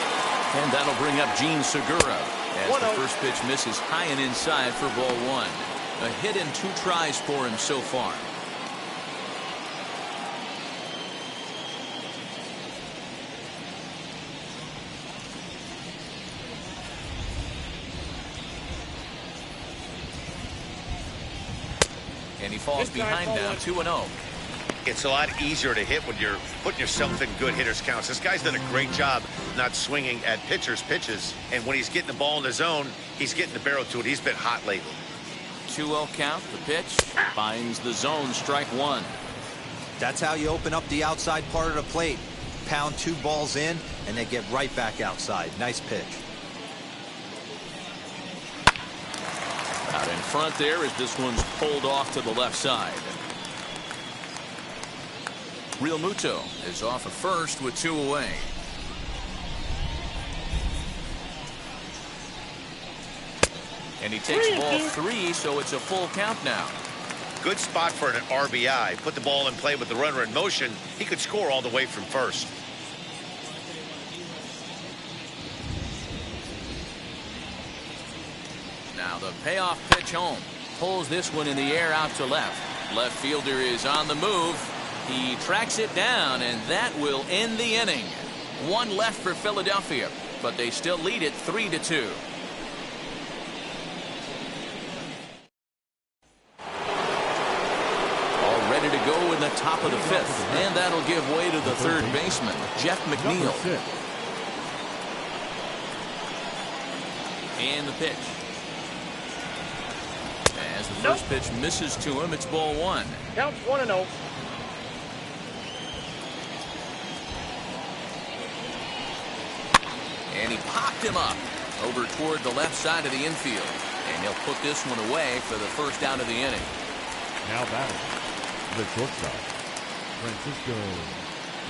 And that'll bring up Gene Segura as the first pitch misses high and inside for ball 1. A hit and 2 tries for him so far. And he falls behind now, 2-0. It's a lot easier to hit when you're putting yourself in good hitters' counts. This guy's done a great job not swinging at pitchers' pitches. And when he's getting the ball in the zone, he's getting the barrel to it. He's been hot lately. 2-0 count. The pitch finds the zone, strike 1. That's how you open up the outside part of the plate. Pound 2 balls in, and they get right back outside. Nice pitch. Out in front there as this one's pulled off to the left side. Real Muto is off at first with 2 away. And he takes ball 3, so it's a full count now. Good spot for an RBI. Put the ball in play with the runner in motion. He could score all the way from first. Now the payoff pitch home. Pulls this one in the air out to left. Left fielder is on the move. He tracks it down, and that will end the inning. 1 left for Philadelphia, but they still lead it 3-2. All ready to go in the top of the 5th, and that'll give way to the third baseman, Jeff McNeil. And the pitch. As the first pitch misses to him, it's ball 1. Counts 1-0. And he popped him up over toward the left side of the infield. And he'll put this one away for the first out of the inning. Now batting, the shortstop, Francisco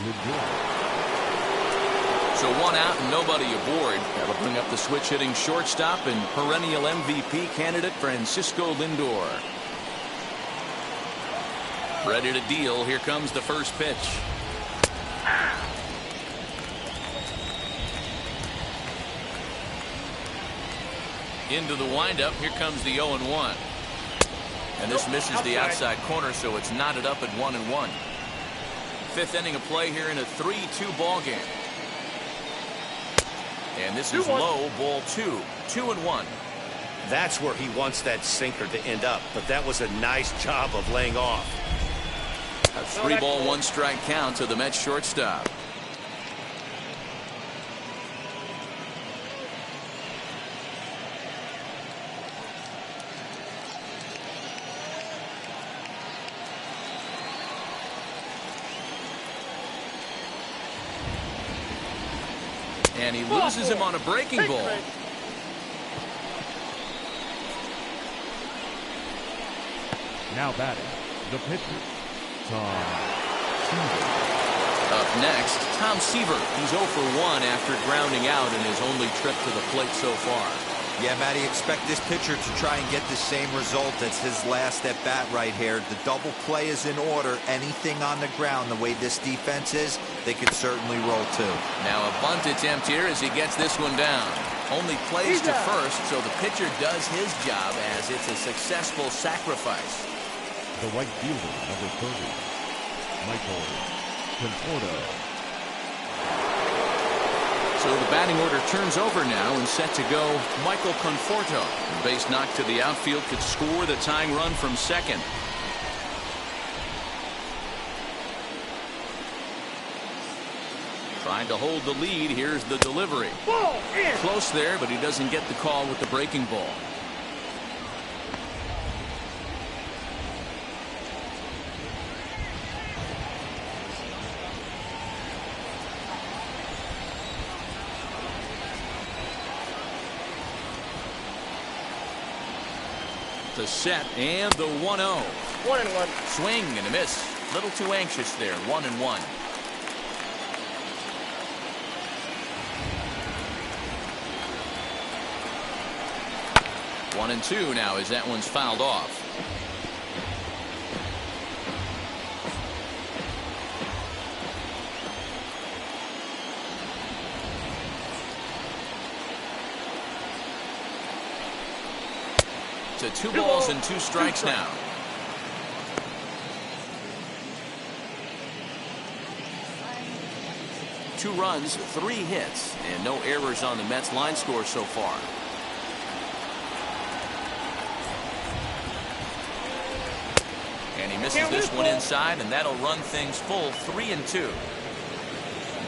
Lindor. So 1 out and nobody aboard. That'll bring up the switch hitting shortstop and perennial MVP candidate Francisco Lindor. Ready to deal. Here comes the first pitch. Into the windup. Here comes the 0-1. And this misses the outside corner, so it's knotted up at 1-1. 5th inning of play here in a 3-2 ball game. And this is low, ball 2. 2-1. That's where he wants that sinker to end up, but that was a nice job of laying off. A 3-ball, 1 strike count to the Mets shortstop. And he loses him on a breaking ball. Now batting, the pitcher, Tom Seaver. Up next, Tom Seaver. He's 0 for 1 after grounding out in his only trip to the plate so far. Yeah, Matty, expect this pitcher to try and get the same result as his last at bat right here. The double play is in order. Anything on the ground, the way this defense is, they could certainly roll too. Now a bunt attempt here as he gets this one down. Only plays to first, so the pitcher does his job as it's a successful sacrifice. The right fielder, number 30, Michael Conforto. So the batting order turns over now and set to go Michael Conforto. The base knock to the outfield could score the tying run from second. Trying to hold the lead. Here's the delivery. Close there, but he doesn't get the call with the breaking ball. The set and the 1-0. 1-1. Swing and a miss. Little too anxious there. 1-1. 1-2 now as that one's fouled off. To 2 balls and 2 strikes now. Two runs, 3 hits, and no errors on the Mets line score so far. And he misses this one inside, and that'll run things full 3-2.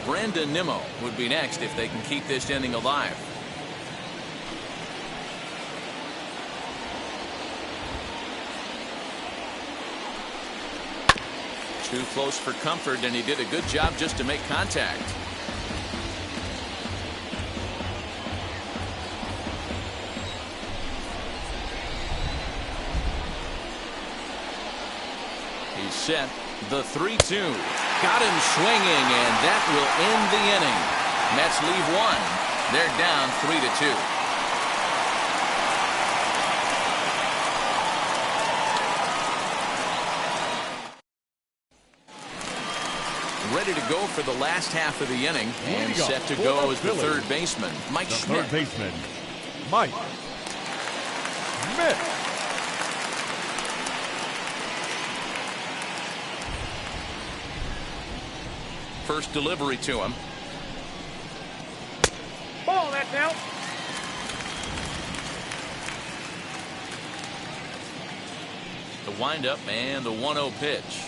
Brandon Nimmo would be next if they can keep this inning alive. Too close for comfort, and he did a good job just to make contact. He's set. The 3-2. Got him swinging, and that will end the inning. Mets leave 1. They're down 3-2. Ready to go for the last half of the inning, and set to go as the third baseman, Mike Schmidt. Third baseman, Mike Schmidt. First delivery to him. Ball, that's out. The windup and the 1-0 pitch.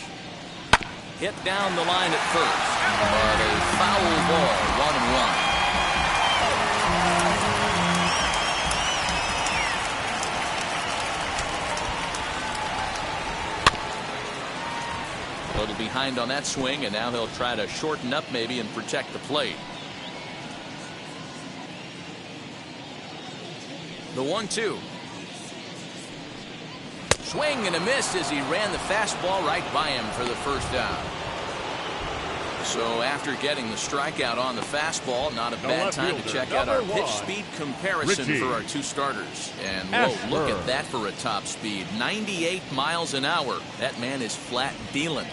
Hit down the line at first, but a foul ball, 1-1. A little behind on that swing, and now he'll try to shorten up maybe and protect the plate. The 1-2. Swing and a miss as he ran the fastball right by him for the first down. So after getting the strikeout on the fastball, not a bad time to check out our pitch speed comparison for our 2 starters. And whoa, look at that for a top speed. 98 miles an hour. That man is flat dealing.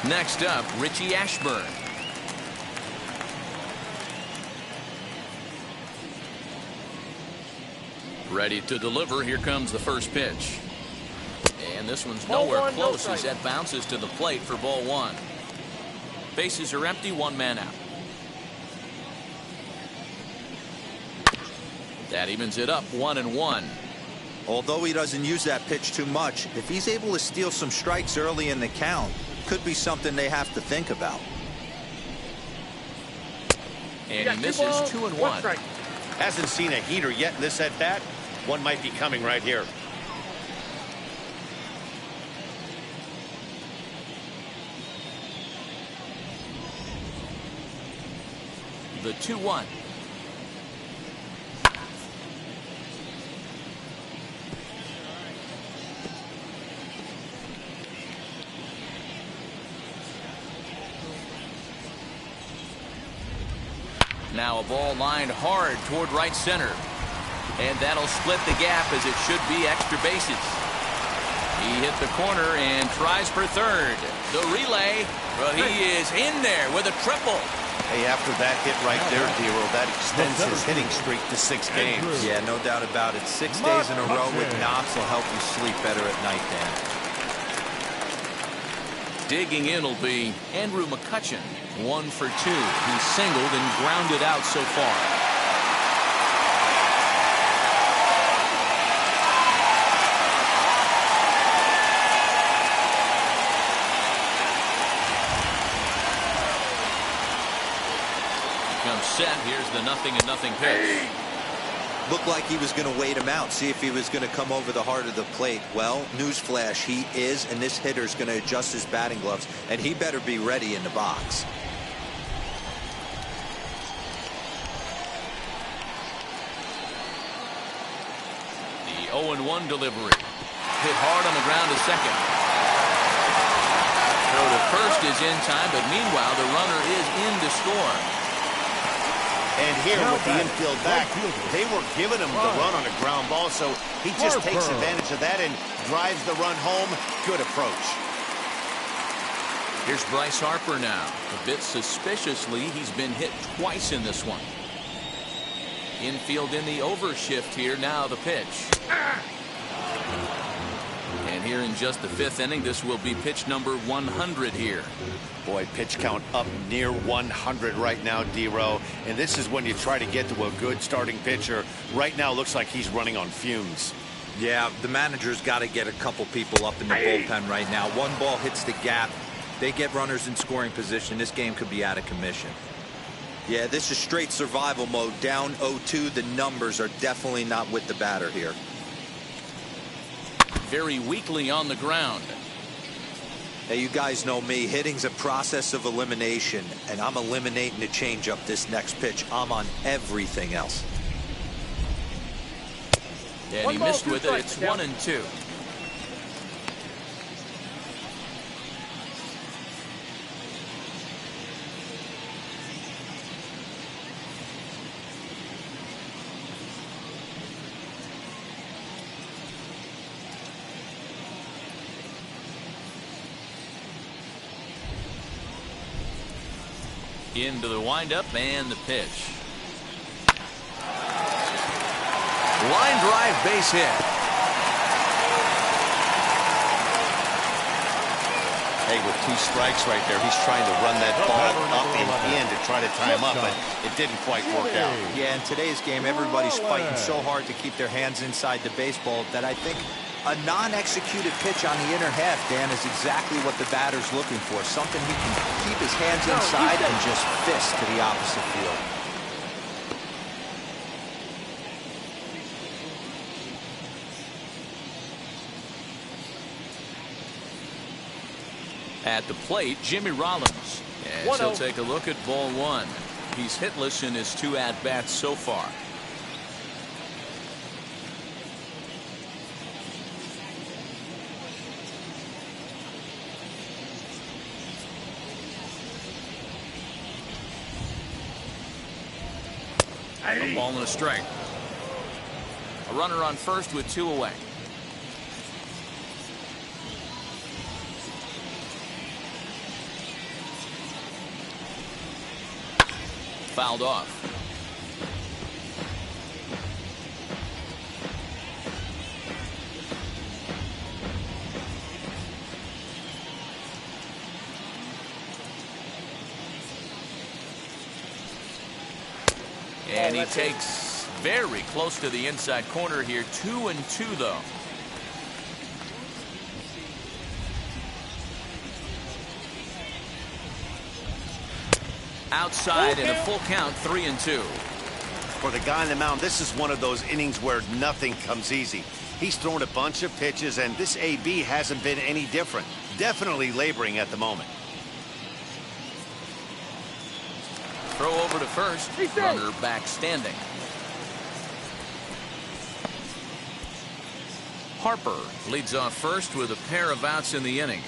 Next up, Richie Ashburn. Ready to deliver. Here comes the first pitch. And this one's nowhere close as that bounces to the plate for ball 1. Bases are empty, 1 man out. That evens it up 1-1. Although he doesn't use that pitch too much, if he's able to steal some strikes early in the count, could be something they have to think about. And he misses 2-1. Hasn't seen a heater yet in this at-bat. One might be coming right here. The 2-1. Now a ball lined hard toward right center. And that'll split the gap as it should be extra bases. He hit the corner and tries for third. The relay, well, he is in there with a triple. Hey, after that hit right there, Dero, that extends his hitting streak to 6 games. Yeah, no doubt about it. 6 days in a row with knocks will help you sleep better at night, Dan. Digging in will be Andrew McCutchen. 1 for 2. He's singled and grounded out so far. Comes set. Here's the 0-0 pitch. Looked like he was going to wait him out, see if he was going to come over the heart of the plate. Well, newsflash, he is, and this hitter's going to adjust his batting gloves, and he better be ready in the box. The 0-1 delivery. Hit hard on the ground to second. Throw to first is in time, but meanwhile the runner is in to score. And here with the infield back, they were giving him the run on a ground ball, so he just takes advantage of that and drives the run home. Good approach. Here's Bryce Harper now. A bit suspiciously, he's been hit twice in this one. Infield in the overshift here. Now the pitch. And here in just the 5th inning, this will be pitch number 100 here. Boy, pitch count up near 100 right now, D-Row. And this is when you try to get to a good starting pitcher. Right now, looks like he's running on fumes. Yeah, the manager's got to get a couple people up in the bullpen right now. One ball hits the gap. They get runners in scoring position. This game could be out of commission. Yeah, this is straight survival mode. Down 0-2. The numbers are definitely not with the batter here. Very weakly on the ground. Hey, you guys know me. Hitting's a process of elimination, and I'm eliminating the changeup this next pitch. I'm on everything else. And he missed with it. It's 1-2. Into the windup and the pitch. Line drive, base hit. Hey, with 2 strikes right there, he's trying to run that ball up and in to try to tie him up, but it didn't quite work out. Yeah, in today's game, everybody's fighting so hard to keep their hands inside the baseball that I think a non-executed pitch on the inner half, Dan, is exactly what the batter's looking for. Something he can keep his hands inside and just fist to the opposite field. At the plate, Jimmy Rollins. And he'll take a look at ball 1. He's hitless in his 2 at-bats so far. A ball and a strike. A runner on first with 2 away. Fouled off. And he takes very close to the inside corner here. 2-2 though. Outside and a full count. 3-2. For the guy on the mound, this is one of those innings where nothing comes easy. He's thrown a bunch of pitches, and this AB hasn't been any different. Definitely laboring at the moment. Throw over to first. Runner back standing. Harper leads off first with a pair of outs in the inning.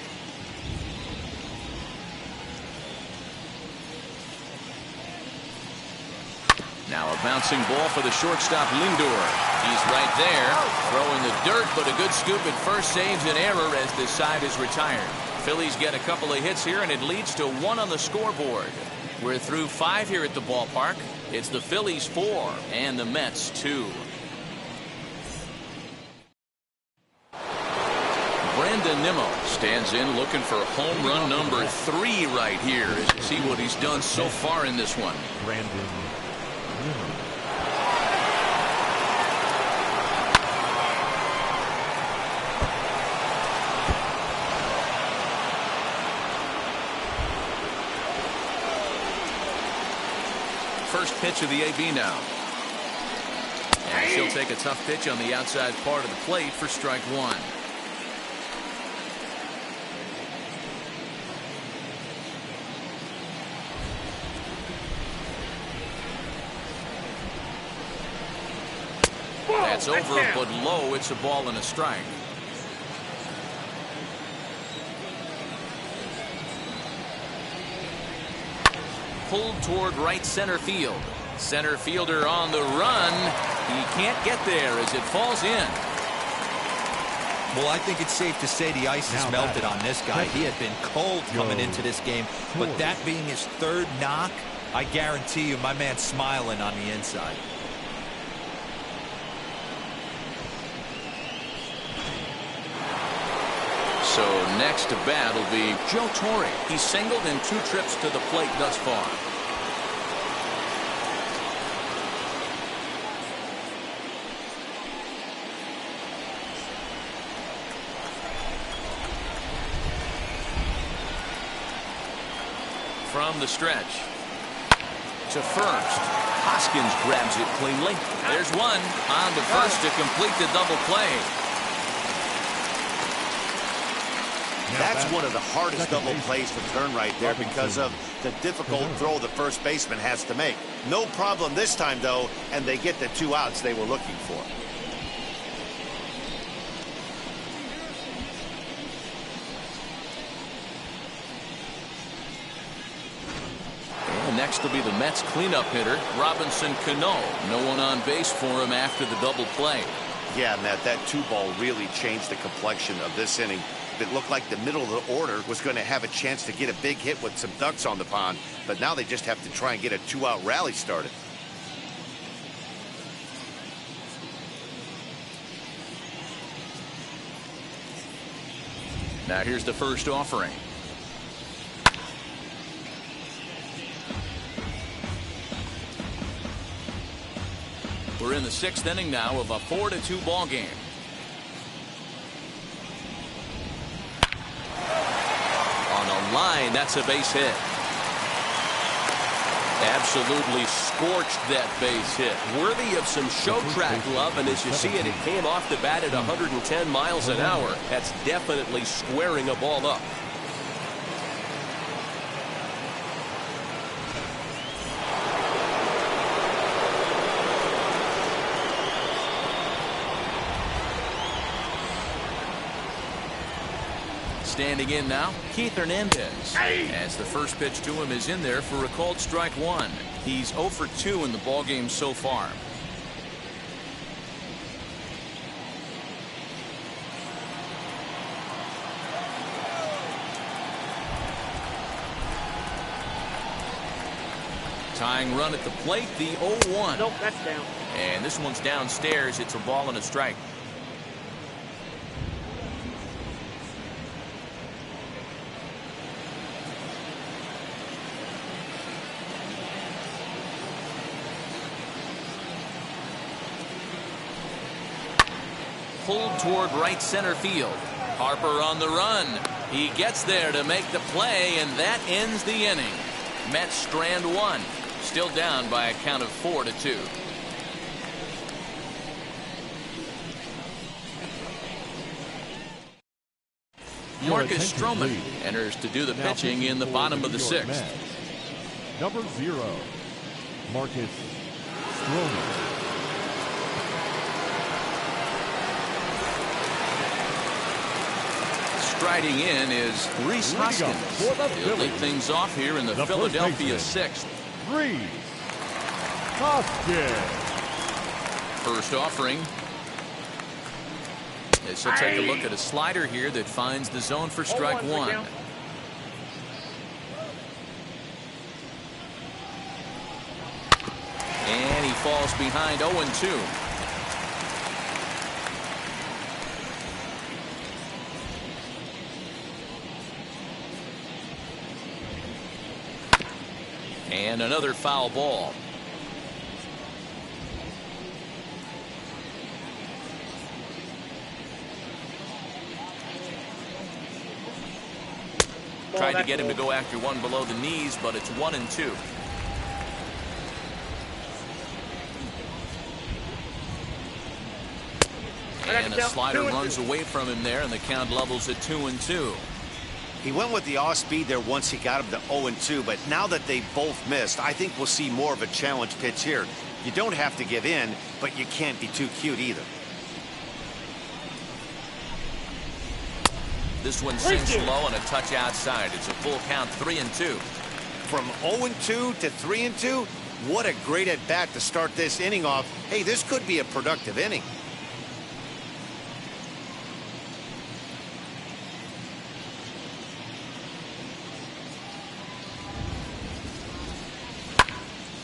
Now a bouncing ball for the shortstop, Lindor. He's right there, throwing the dirt, but a good scoop at first saves an error as this side is retired. Phillies get a couple of hits here, and it leads to 1 on the scoreboard. We're through 5 here at the ballpark. It's the Phillies 4 and the Mets 2. Brandon Nimmo stands in looking for home run number 3 right here. See what he's done so far in this one. Brandon Nimmo. First pitch of the AB now. And she'll take a tough pitch on the outside part of the plate for strike 1. That's over, but low. It's a ball and a strike. Pulled toward right center field. Center fielder on the run. He can't get there as it falls in. Well, I think it's safe to say the ice has melted on this guy. He had been cold coming into this game, but that being his third knock, I guarantee you my man's smiling on the inside. So next to bat will be Joe Torre. He's singled in 2 trips to the plate thus far. From the stretch to first. Hoskins grabs it cleanly. There's one on to first to complete the double play. That's one of the hardest double plays to turn right there because of the difficult throw the first baseman has to make. No problem this time, though, and they get the 2 outs they were looking for. And next will be the Mets cleanup hitter, Robinson Cano. No one on base for him after the double play. Yeah, Matt, that 2-ball really changed the complexion of this inning. It looked like the middle of the order was going to have a chance to get a big hit with some ducks on the pond, but now they just have to try and get a 2-out rally started. Now here's the first offering. We're in the 6th inning now of a 4-2 ball game. On a line, that's a base hit. Absolutely scorched that base hit. Worthy of some show track love, and as you see it, it came off the bat at 110 miles an hour. That's definitely squaring a ball up. Standing in now, Keith Hernandez. As the first pitch to him is in there for a called strike 1. He's 0 for 2 in the ballgame so far. Tying run at the plate, the 0-1. Nope, that's down. And this one's downstairs. It's a ball and a strike. Pulled toward right center field. Harper on the run. He gets there to make the play, and that ends the inning. Mets strand 1. Still down by a count of 4-2. Marcus Stroman enters to do the pitching in the bottom of the 6th. Number 0, Marcus Stroman. Striding in is Reese Hoskins. He'll lead things off here in the Philadelphia 6th. Reese Hoskins. First offering. As he'll take a look at a slider here that finds the zone for strike 1. And he falls behind 0-2. And another foul ball. Tried to get him to go after one below the knees, but it's 1-2. And a slider runs away from him there, and the count levels at 2-2. He went with the off speed there once he got him to 0-2, but now that they both missed, I think we'll see more of a challenge pitch here. You don't have to give in, but you can't be too cute either. This one sinks low and a touch outside. It's a full count, 3-2. From 0-2 to 3-2, What a great at-bat to start this inning off. Hey, this could be a productive inning.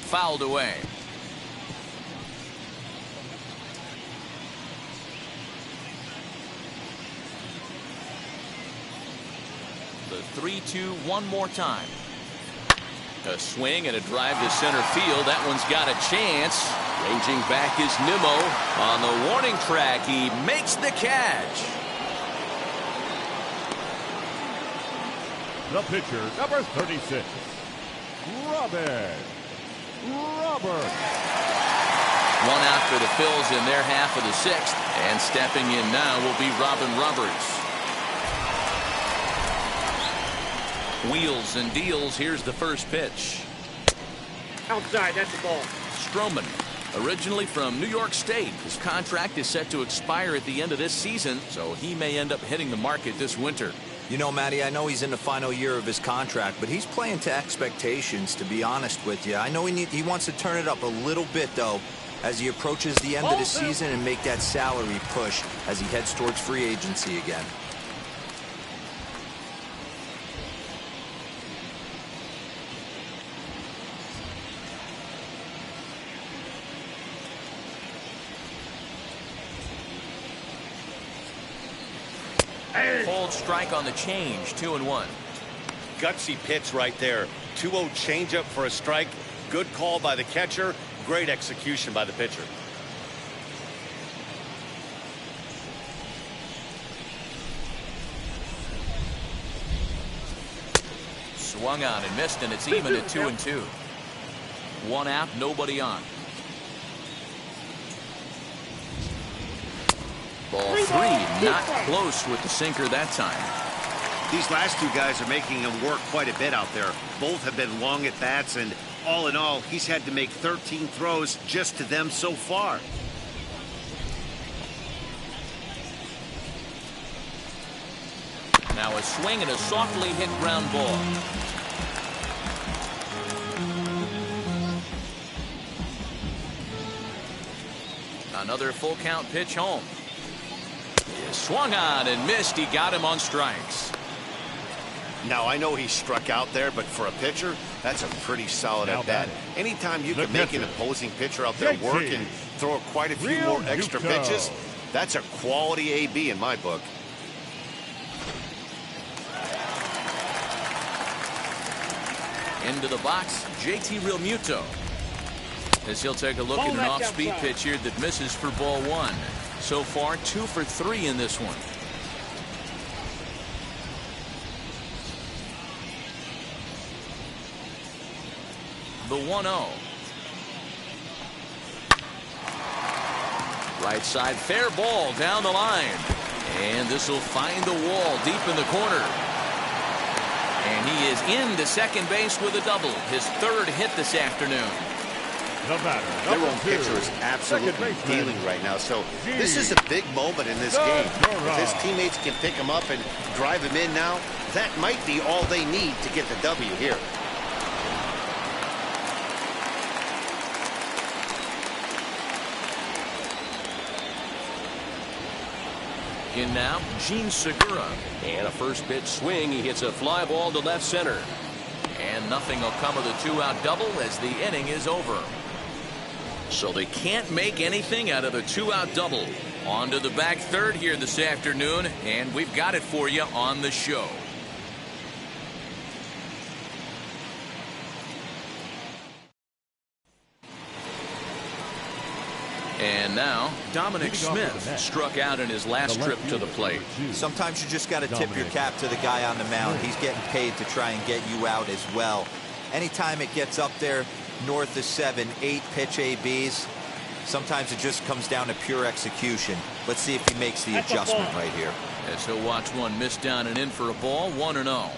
Fouled away. The 3-2 one more time. A swing and a drive to center field. That one's got a chance. Ranging back is Nimmo. On the warning track, he makes the catch. The pitcher, number 36, Robert. One out for the Phillies in their half of the sixth. And stepping in now will be Robin Roberts. Wheels and deals. Here's the first pitch. Outside, that's the ball. Stroman, originally from New York State. His contract is set to expire at the end of this season, so he may end up hitting the market this winter. You know, Matty, I know he's in the final year of his contract, but he's playing to expectations, to be honest with you. I know he wants to turn it up a little bit, though, as he approaches the end of the season and make that salary push as he heads towards free agency again. Cold strike on the change, 2-1. Gutsy pitch right there. 2-0 changeup for a strike. Good call by the catcher. Great execution by the pitcher. Swung on and missed, and it's even at 2-2. One out, nobody on. Ball three, not close with the sinker that time. These last two guys are making him work quite a bit out there. Both have been long at bats, and all in all, he's had to make 13 throws just to them so far. Now a swing and a softly hit ground ball. Another full count pitch home. Swung on and missed. He got him on strikes. Now, I know he struck out there, but for a pitcher, that's a pretty solid at bat. Anytime you can make an opposing pitcher out there work and throw quite a few more extra pitches, that's a quality AB in my book. Into the box, JT Realmuto. As he'll take a look at an off-speed pitch here that misses for ball one. So far, 2 for 3 in this one. The 1-0. Right side, fair ball down the line. And this will find the wall deep in the corner. And he is into second base with a double. His third hit this afternoon. Their own pitcher is absolutely dealing right now. So this is a big moment in this game. If his teammates can pick him up and drive him in now, that might be all they need to get the W here. In now, Gene Segura. And a first pitch swing. He hits a fly ball to left center. And nothing will come of the 2-out double as the inning is over. So they can't make anything out of a 2-out double. On to the back third here this afternoon, and we've got it for you on the show. And now, Dominick Smith struck out in his last trip to the plate. Sometimes you just got to tip your cap to the guy on the mound. He's getting paid to try and get you out as well. Anytime it gets up there north of 7, 8 pitch ABs, sometimes it just comes down to pure execution. Let's see if he makes the adjustment right here. As he'll watch one miss down and in for a ball, 1-0.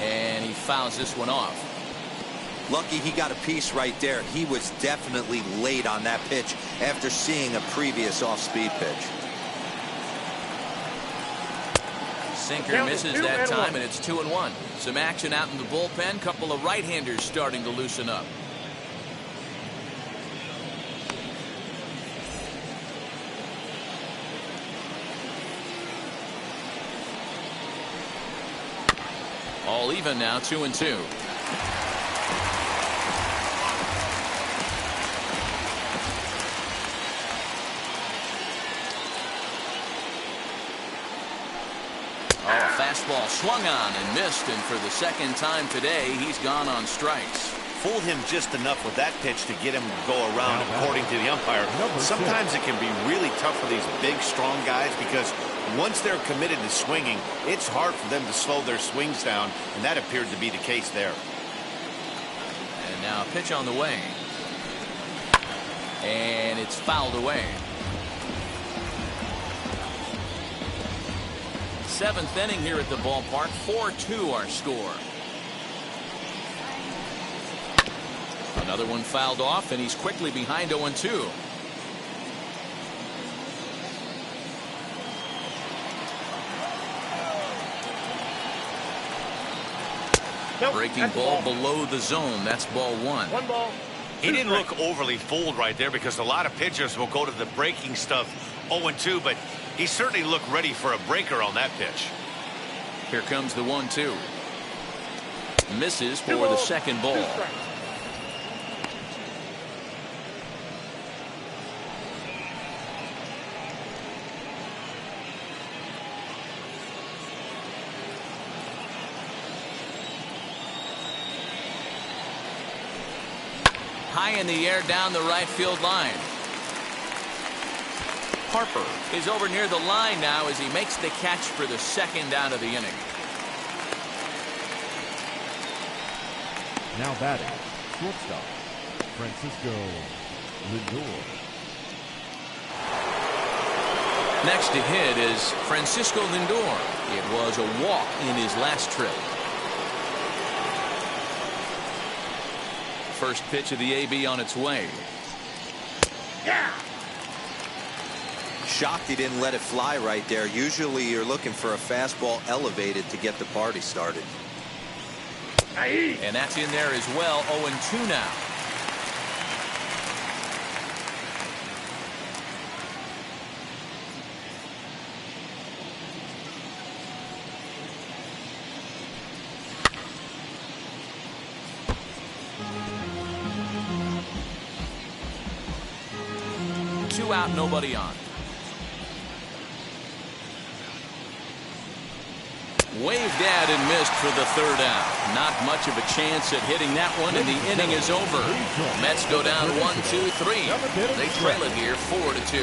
And he fouls this one off. Lucky he got a piece right there. He was definitely late on that pitch after seeing a previous off-speed pitch. Sinker misses that time, and it's 2-1. Some action out in the bullpen. Couple of right-handers starting to loosen up. All even now, 2-2. Fastball swung on and missed, and for the second time today, he's gone on strikes. Fooled him just enough with that pitch to get him to go around, according to the umpire. Sometimes it can be really tough for these big, strong guys because once they're committed to swinging, it's hard for them to slow their swings down, and that appeared to be the case there. And now a pitch on the way. And it's fouled away. Seventh inning here at the ballpark. 4-2 our score. Another one fouled off, and he's quickly behind 0-2. Breaking ball below the zone. That's ball one. One ball. He didn't look overly fooled right there because a lot of pitchers will go to the breaking stuff 0-2, but he certainly looked ready for a breaker on that pitch. Here comes the 1-2. Misses for the second ball. High in the air down the right field line. Harper is over near the line now as he makes the catch for the second out of the inning. Now batting, shortstop, Francisco Lindor. Next to hit is Francisco Lindor. It was a walk in his last trip. First pitch of the AB on its way. Yeah. Shocked he didn't let it fly right there. Usually you're looking for a fastball elevated to get the party started. And that's in there as well. 0-2 now. Two out, nobody on. Waved at and missed for the third out. Not much of a chance at hitting that one, and the inning is over. Mets go down 1-2-3. They trail it here 4-2.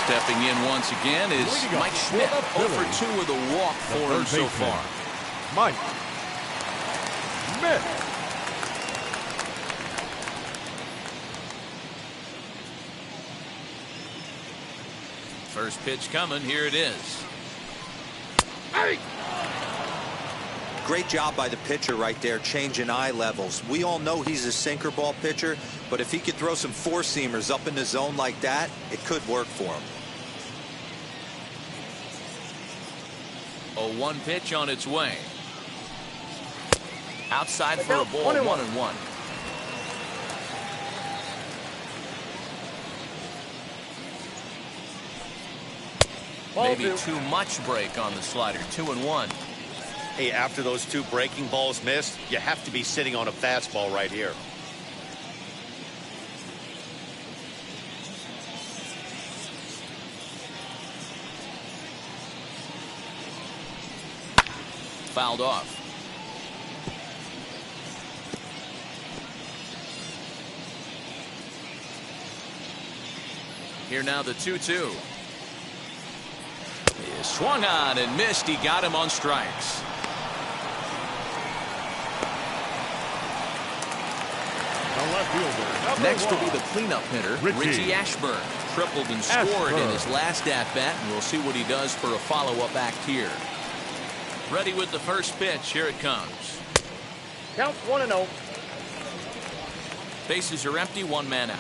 Stepping in once again is Mike Schmidt. 0-for-2 with a walk for him so far. Mike Schmidt. First pitch coming. Here it is. Great job by the pitcher right there, changing eye levels. We all know he's a sinker ball pitcher, but if he could throw some four-seamers up in the zone like that, it could work for him. A 1 pitch on its way. Outside for a ball. 1-1. Maybe too much break on the slider. 2-1. Hey, after those two breaking balls missed, you have to be sitting on a fastball right here. Fouled off. Here now the 2-2. He swung on and missed. He got him on strikes. Next will be the cleanup hitter, Richie Ashburn. Tripled and scored in his last at-bat, and we'll see what he does for a follow-up act here. Ready with the first pitch. Here it comes. Count 1-0. Bases are empty, one man out.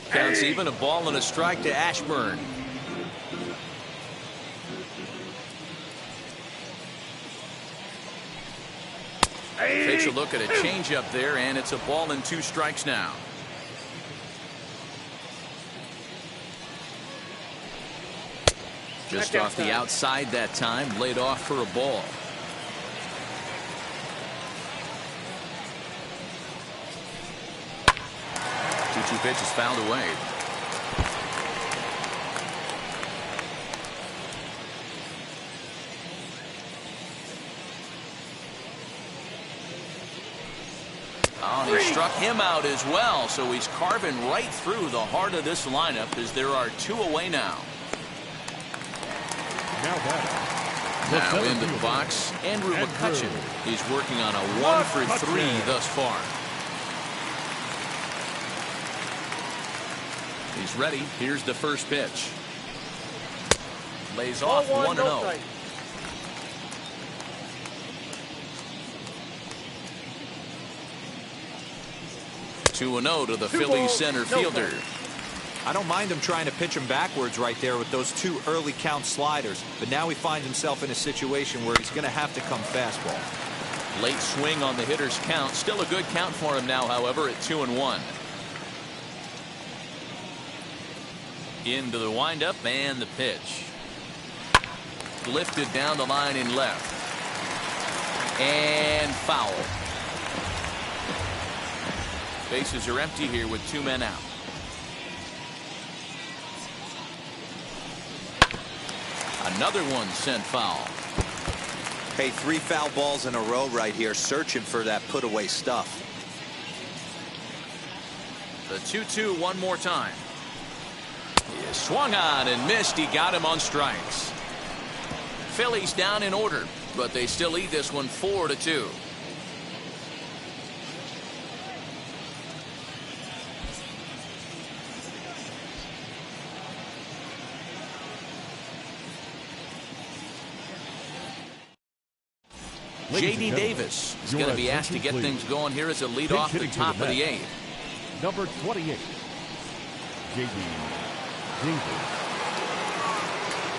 Counts even, a ball and a strike to Ashburn. Takes a look at a changeup there, and it's a ball and 2 strikes now. Just off the outside that time, laid off for a ball. Two pitches fouled away. Oh, he struck him out as well, so he's carving right through the heart of this lineup as there are 2 away now. Now into the box, Andrew Mccutchen is working on a 1 for 3 thus far. He's ready. Here's the first pitch. Lays off 1-0. 2-0 to the Phillies center fielder. I don't mind him trying to pitch him backwards right there with those 2 early count sliders, but now he finds himself in a situation where he's going to have to come fastball. Late swing on the hitter's count. Still a good count for him now, however, at 2-1. Into the windup and the pitch. Lifted down the line in left. And foul. Bases are empty here with 2 men out. Another one sent foul. Hey, 3 foul balls in a row right here, searching for that put away stuff. The 2-2 one more time. He swung on and missed. He got him on strikes. Phillies down in order, but they still lead this one 4-2. J.D. Davis is going to be asked to get things going here as a lead off the top of the 8th. Number 28, J.D. Davis.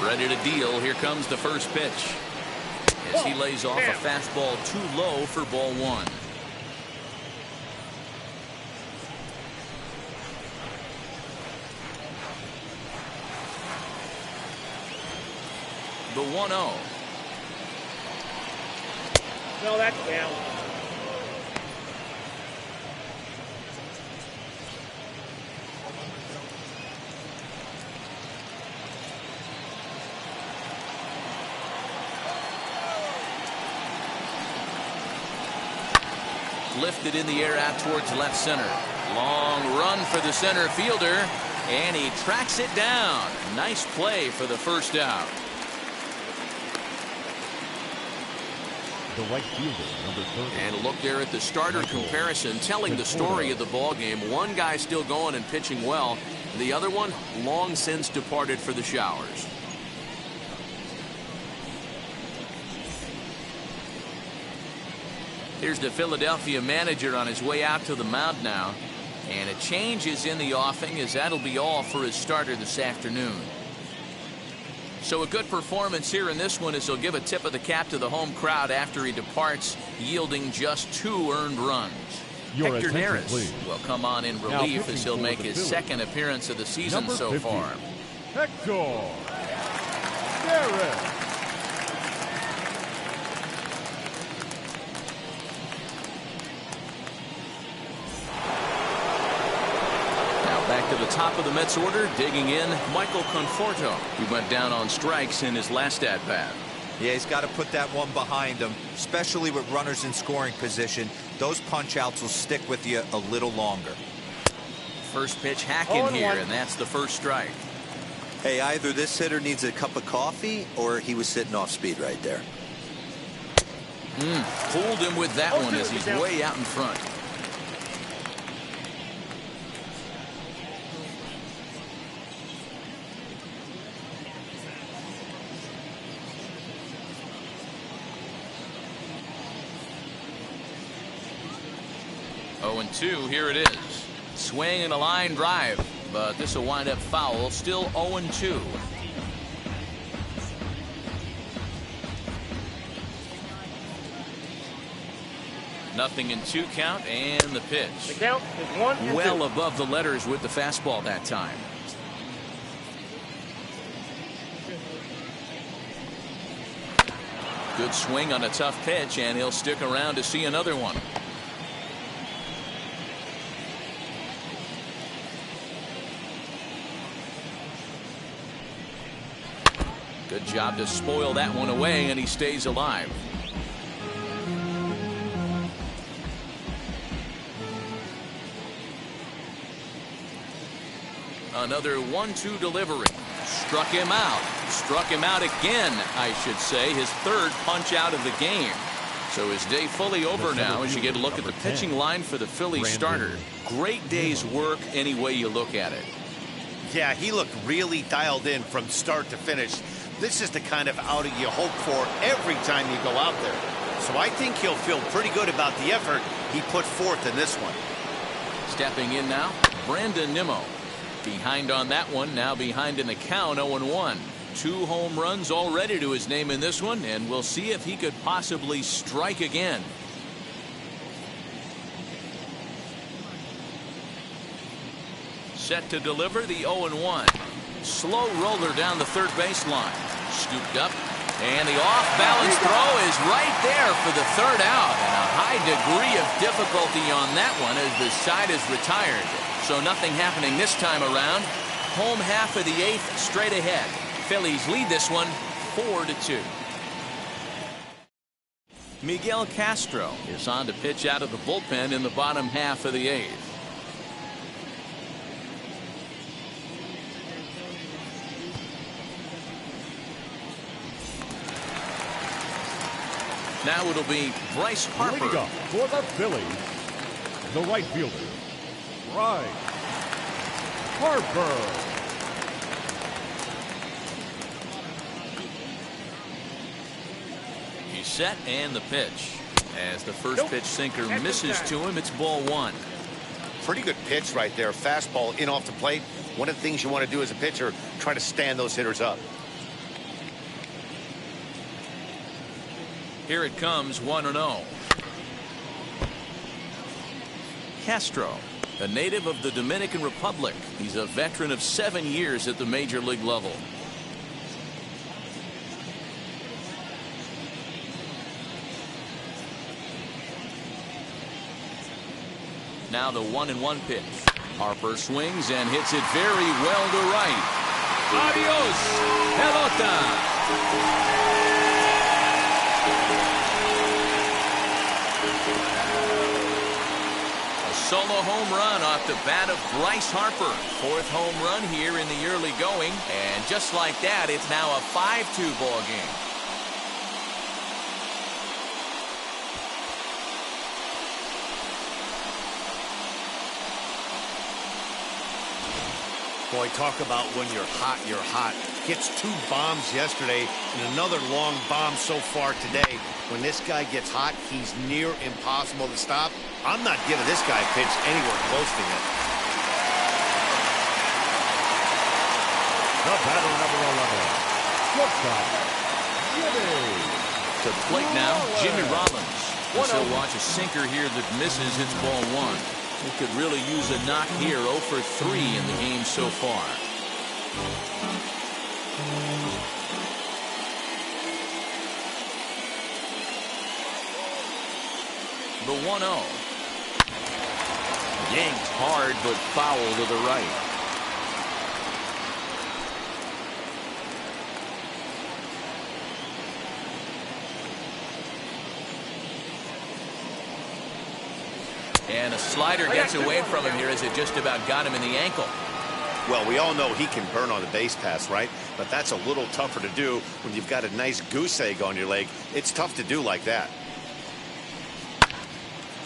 Ready to deal. Here comes the first pitch. As he lays off a fastball too low for ball 1. The 1-0. No, that's down. Lifted in the air out towards left center. Long run for the center fielder, and he tracks it down. Nice play for the first out. The right fielder, number 30. And a look there at the starter comparison, telling the story of the ball game. One guy still going and pitching well. The other one long since departed for the showers. Here's the Philadelphia manager on his way out to the mound now. And a change is in the offing, as that'll be all for his starter this afternoon. So a good performance here in this one, as he'll give a tip of the cap to the home crowd after he departs, yielding just 2 earned runs. Hector Neris will come on in relief as he'll make his second appearance of the season so far. Hector Neris. Back to the top of the Mets order, digging in, Michael Conforto, who went down on strikes in his last at-bat. Yeah, he's got to put that one behind him, especially with runners in scoring position. Those punch-outs will stick with you a little longer. First pitch hacking here, and that's the first strike. Hey, either this hitter needs a cup of coffee, or he was sitting off speed right there. Pulled him with that one as he's way out in front. 0-2, here it is. Swing and a line drive, but this will wind up foul. Still 0-2. Nothing in 2 count, and the pitch. The count is 1-2. Well above the letters with the fastball that time. Good swing on a tough pitch, and he'll stick around to see another one. Good job to spoil that one away, and he stays alive. Another 1-2 delivery. Struck him out. Struck him out again, I should say. His 3rd punch out of the game. So his day fully over now as you get a look at the pitching line for the Phillies starter. Great day's work any way you look at it. Yeah, he looked really dialed in from start to finish. This is the kind of outing you hope for every time you go out there. So I think he'll feel pretty good about the effort he put forth in this one. Stepping in now, Brandon Nimmo. Behind on that one, now behind in the count, 0-1. 2 home runs already to his name in this one, and we'll see if he could possibly strike again. Set to deliver the 0-1. Slow roller down the third baseline. Scooped up, and the off-balance throw is right there for the 3rd out, and a high degree of difficulty on that one as the side is retired. So nothing happening this time around. Home half of the 8th straight ahead. Phillies lead this one 4-2. Miguel Castro is on to pitch out of the bullpen in the bottom half of the 8th. Now it'll be Bryce Harper. Leading up for the Phillies, the right fielder, Bryce Harper. He's set, and the pitch. As the first pitch sinker misses to him, it's ball 1. Pretty good pitch right there. Fastball in off the plate. One of the things you want to do as a pitcher, try to stand those hitters up. Here it comes, 1-0. Castro, a native of the Dominican Republic. He's a veteran of 7 years at the major league level. Now the 1-1 pitch. Harper swings and hits it very well to right. Adios, pelota. Solo home run off the bat of Bryce Harper. 4th home run here in the early going. And just like that, it's now a 5-2 ball game. Boy, talk about when you're hot, you're hot. Gets 2 bombs yesterday and another long bomb so far today. When this guy gets hot, he's near impossible to stop. I'm not giving this guy a pitch anywhere close to him. The batter, number 11, shortstop, Jimmy. To plate now, Jimmy Rollins. He'll watch a sinker here that misses. It's ball 1. He could really use a knock here. 0 for 3 in the game so far. The 1-0. Yanked hard, but foul to the right. And a slider gets away from him here as it just about got him in the ankle. Well, we all know he can burn on the base pass, right? But that's a little tougher to do when you've got a nice goose egg on your leg. It's tough to do like that.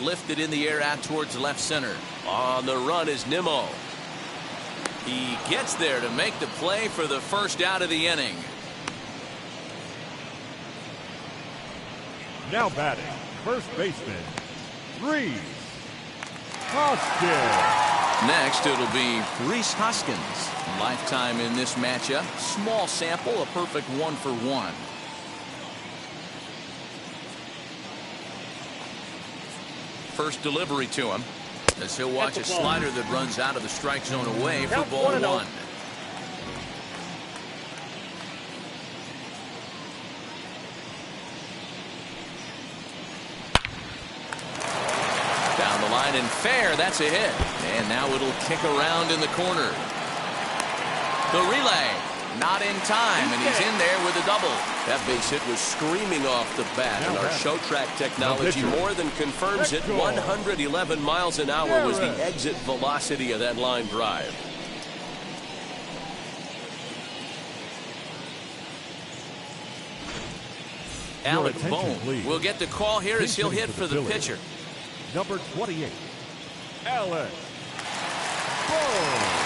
Lifted in the air out towards left center. On the run is Nimmo. He gets there to make the play for the first out of the inning. Now batting, first baseman, Reese Hoskins. Next, it'll be Reese Hoskins. Lifetime in this matchup. Small sample, a perfect 1-for-1. First delivery to him, as he'll watch a slider that runs out of the strike zone away for ball 1. Down the line and fair, that's a hit. And now it'll kick around in the corner. The relay, not in time, and he's in there with a double. That base hit was screaming off the bat, and our show track technology more than confirms it. 111 miles an hour was the exit velocity of that line drive. Alec Bohm will get the call here as he'll hit for the pitcher. Number 28, Alec Bohm.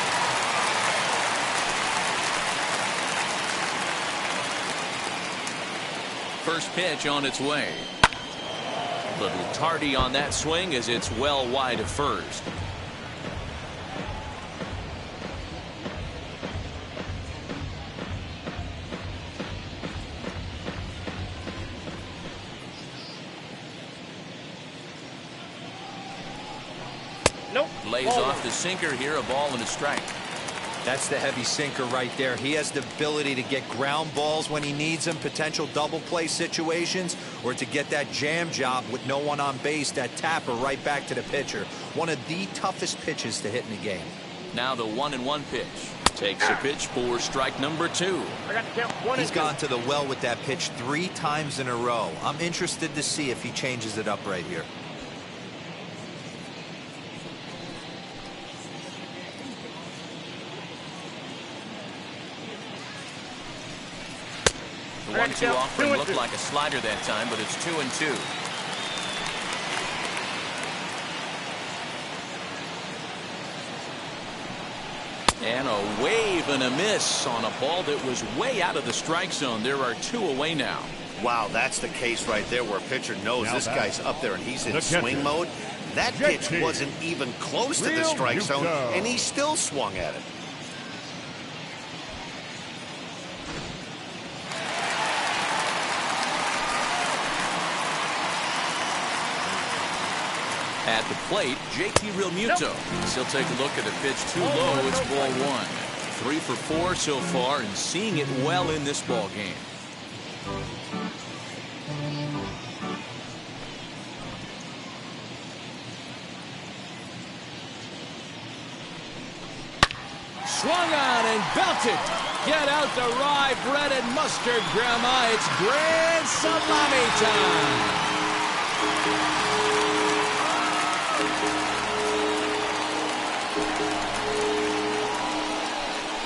First pitch on its way. A little tardy on that swing as it's well wide of first. Nope. Lays off the sinker here, a ball and a strike. That's the heavy sinker right there. He has the ability to get ground balls when he needs them, potential double play situations, or to get that jam job with no one on base, that tapper right back to the pitcher. One of the toughest pitches to hit in the game. Now the 1-1 pitch. Takes a pitch for strike number 2. I got to count 1 He's and 2. gone to the well with that pitch 3 times in a row. I'm interested to see if he changes it up right here. The 1-2 offering looked like a slider that time, but it's 2-2. And a wave and a miss on a ball that was way out of the strike zone. There are 2 away now. Wow, that's the case right there where a pitcher knows Now this back. guy's up there and he's in The swing catcher. mode. That pitch JT. wasn't even close to the Real strike zone, Muto. and he still swung at it. At the plate, JT Realmuto. He'll take a look at a pitch too low. It's ball 1. 3 for 4 so far and seeing it well in this ball game. Swung on and belted. Get out the rye bread and mustard, Grandma. It's grand salami time.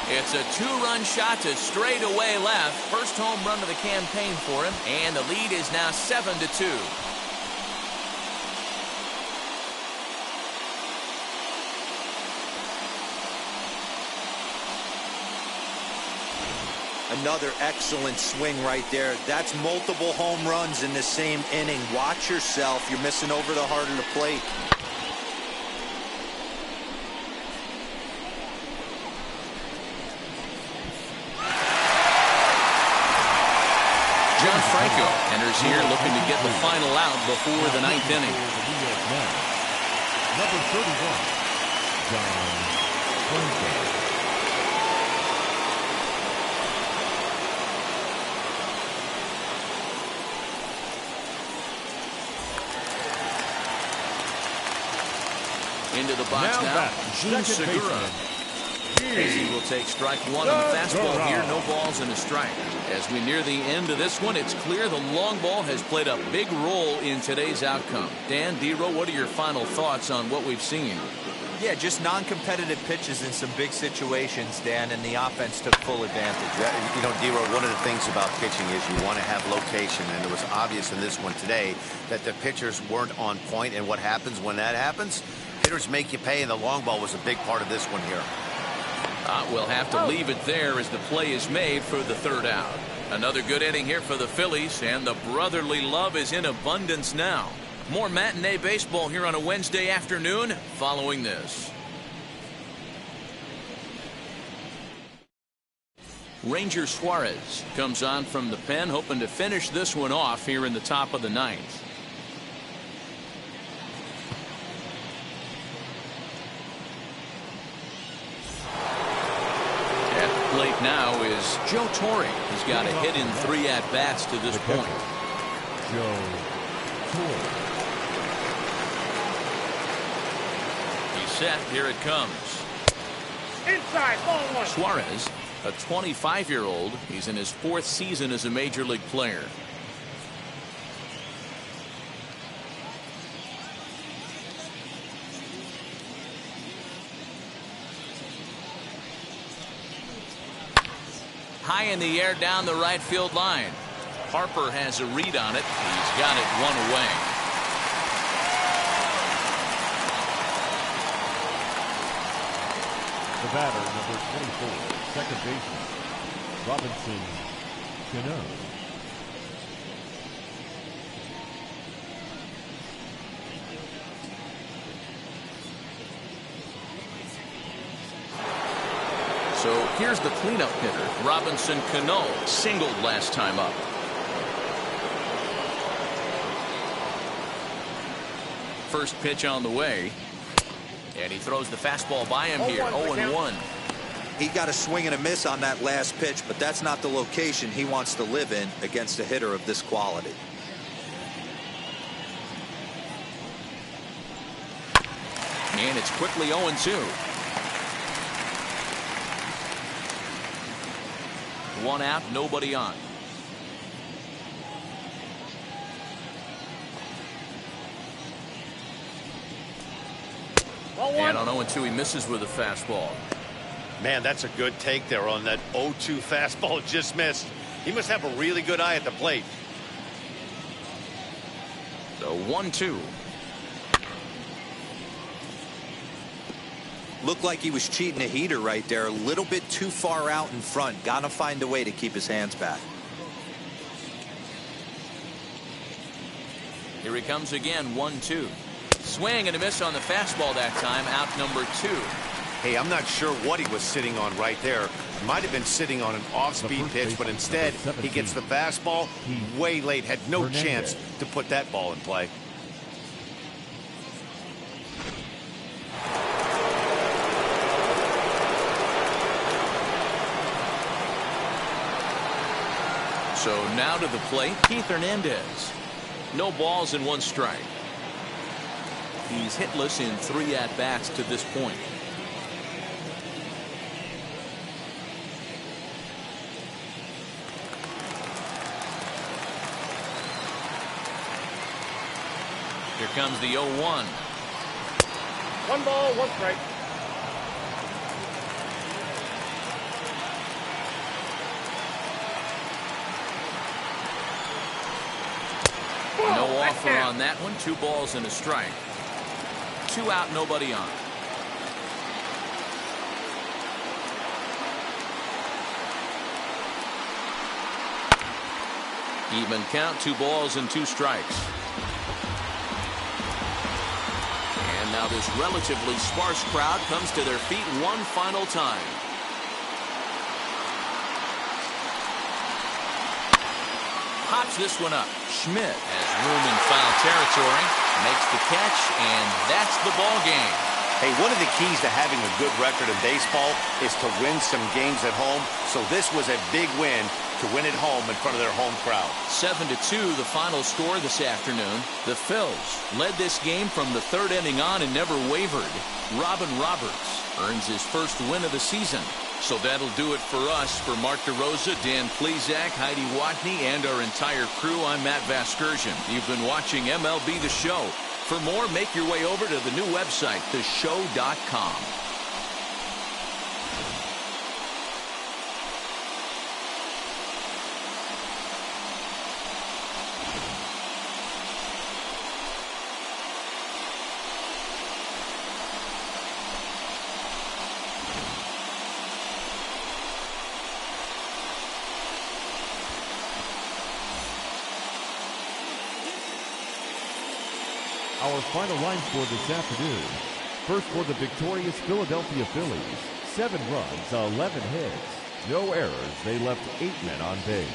It's a 2-run shot to straightaway left. First home run of the campaign for him, and the lead is now 7-2. Another excellent swing right there. That's multiple home runs in the same inning. Watch yourself. You're missing over the heart of the plate. John Franco enters here looking to get the final out before the 9th inning. Number 31, John Franco. Into the box now, Jun Segura. As he will take strike 1 on the fastball here, no balls and a strike. As we near the end of this one, it's clear the long ball has played a big role in today's outcome. Dan, D-Row, what are your final thoughts on what we've seen? Yeah, just non-competitive pitches in some big situations, Dan, and the offense took full advantage. You know, D-Row, one of the things about pitching is you want to have location, and it was obvious in this one today that the pitchers weren't on point, and what happens when that happens? Hitters make you pay, and the long ball was a big part of this one here. We'll have to leave it there as the play is made for the 3rd out. Another good inning here for the Phillies, and the brotherly love is in abundance now. More matinee baseball here on a Wednesday afternoon following this. Ranger Suarez comes on from the pen, hoping to finish this one off here in the top of the ninth. At the plate now is Joe Torre. He's got a hit in 3 at-bats to this point. Joe Torre. He's set. Here it comes. Inside, ball 1. Suarez, a 25-year-old. He's in his 4th season as a major league player. High in the air down the right field line. Harper has a read on it. He's got it 1 away. The batter, number 24, second baseman, Robinson Cano. So here's the cleanup hitter. Robinson Cano singled last time up. First pitch on the way. And he throws the fastball by him here. 0-1. He got a swing and a miss on that last pitch, but that's not the location he wants to live in against a hitter of this quality. And it's quickly 0-2. 1 out, nobody on. And on 0-2, he misses with a fastball. Man, that's a good take there on that 0-2 fastball just missed. He must have a really good eye at the plate. So 1-2. Looked like he was cheating a heater right there. A little bit too far out in front. Gotta find a way to keep his hands back. Here he comes again, 1-2. Swing and a miss on the fastball that time, out number 2. Hey, I'm not sure what he was sitting on right there. Might have been sitting on an off-speed pitch, but instead he gets the fastball way late. Had no chance to put that ball in play. So now to the plate, Keith Hernandez. No balls and 1 strike. He's hitless in 3 at-bats to this point. Here comes the 0-1. 1 ball, 1 strike. No offer on that one. 2 balls and a strike. 2 out, nobody on. Even count, 2 balls and 2 strikes. And now this relatively sparse crowd comes to their feet one final time. Pops this one up. Schmidt has room in foul territory, makes the catch, and that's the ball game. Hey, one of the keys to having a good record in baseball is to win some games at home. So this was a big win to win at home in front of their home crowd. 7-2 the final score this afternoon. The Phillies led this game from the 3rd inning on and never wavered. Robin Roberts earns his first win of the season. So that'll do it for us. For Mark DeRosa, Dan Plezak, Heidi Watney, and our entire crew, I'm Matt Vasgersian. You've been watching MLB The Show. For more, make your way over to the new website, theshow.com. Our final line score this afternoon. First for the victorious Philadelphia Phillies, 7 runs, 11 hits. No errors, they left 8 men on base.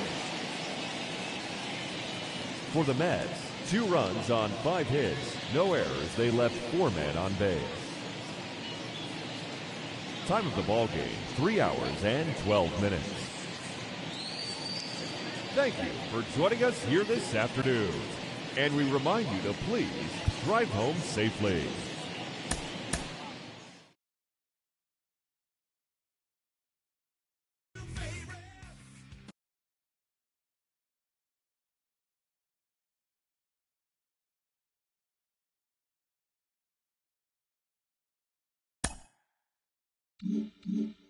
For the Mets, 2 runs on 5 hits. No errors, they left 4 men on base. Time of the ball game, 3 hours and 12 minutes. Thank you for joining us here this afternoon. And we remind you to please drive home safely. Mm-hmm.